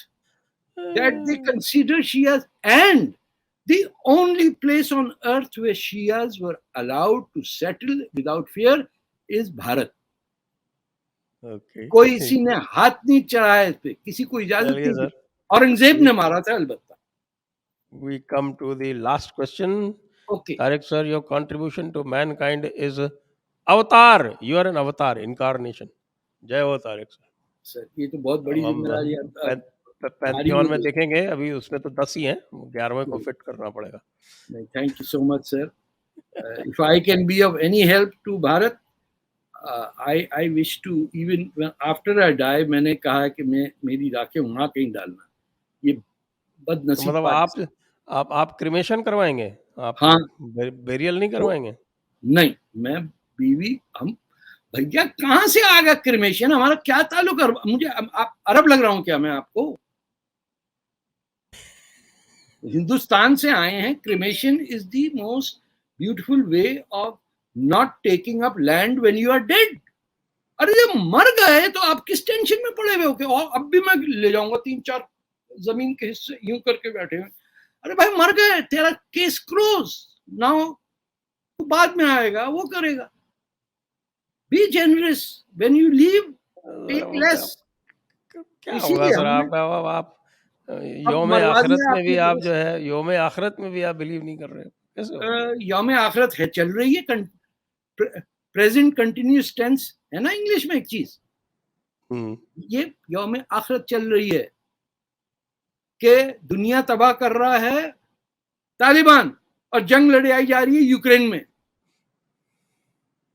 that they consider Shias, and the only place on earth where Shias were allowed to settle without fear is Bharat. Okay. कोई किसी ने हाथ नहीं चढ़ाया इस पे, किसी को इजाजत नहीं दी। औरंगजेब ने मारा था अलबत्ता। We come to the last question. Okay. Tariq sir, your contribution to mankind is avatar. You are an avatar, incarnation. जय हो तारिक सर। सर ये तो बहुत बड़ी जिम्मेदारी है। पैंथियन में देखेंगे, अभी उसमें तो 10 ही हैं, 11वें को फिट करना पड़ेगा। Thank you so much sir. If I can be of any help to Bharat, I wish to, even after I die, मैंने कहा कि मैं मेरी राखें वहाँ कहीं डालना। ये बदनसीब तो मतलब आप क्रिमेशन करवाएंगे? आप हाँ, बेरियल नहीं करवाएंगे? नहीं, मैं बीवी, हम भैया कहाँ से आ गया क्रिमेशन? हमारा क्या ताल्लुक है? मुझे आप अरब लग रहा हूँ क्या मैं आपको? हिंदुस्तान से आए हैं। Cremation is the most beautiful way of not taking up land when you are dead. अरे जब मर गए तो आप किस टेंशन में पड़े हुए हो कि और अब भी मैं ले जाऊंगा 3-4 जमीन के हिस्से यूं करके बैठे हुए। अरे भाई मर गए, तेरा केस क्लोज नाउ, तो बाद में आएगा वो करेगा। Be generous when you leave, take less. क्या होगा सर आप यौम आखिरत में भी आप जो है, यौम आखिरत में भी आप बिलीव नहीं कर रहे हो? कैसे? यौम आखिरत है, चल रही है, प्रेजेंट कंटिन्यूअस टेंस है ना इंग्लिश में एक चीज, ये यौम आखिरत चल रही है कि दुनिया तबाह कर रहा है तालिबान और जंग लड़ाई जा रही है यूक्रेन में।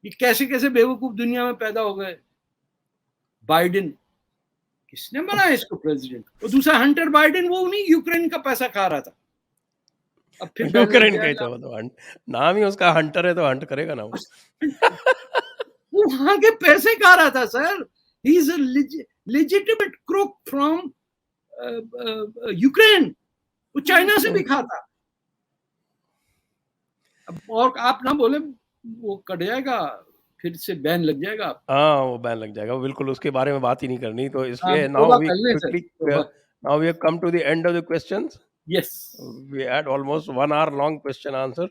ये कैसे कैसे बेवकूफ दुनिया में पैदा हो गए। बाइडेन, किसने बनाया इसको प्रेसिडेंट? और दूसरा हंटर बाइडेन, वो नहीं यूक्रेन का पैसा खा रहा था। अब फिर यूक्रेन का तो नाम ही उसका हंटर है, तो हंट करेगा ना वो। वो वहां के पैसे खा रहा था sir. He is a legitimate crook from Ukraine. वो चाइना से भी खाता। अब और आप ना बोले वो कट जाएगा, फिर से बैन लग जाएगा। हाँ, वो बैन लग जाएगा, बिल्कुल उसके बारे में बात ही नहीं करनी। तो इसलिए now we have come to the end of the questions. Yes. We had almost 1 hour long question answer.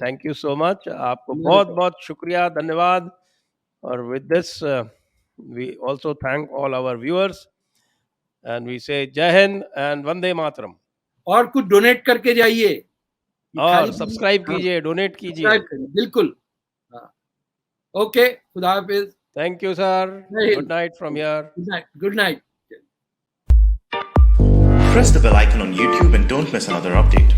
Thank you so much. आपको बहुत बहुत शुक्रिया, धन्यवाद। और with this we also thank all our viewers and we say जय Hind and Vande Mataram. और कुछ donate करके जाइए और सब्सक्राइब कीजिए, डोनेट कीजिए। बिल्कुल। ओके, खुदा हाफिज। Thank you sir. Good night from here. Good night. Press the bell icon on YouTube and don't miss another update.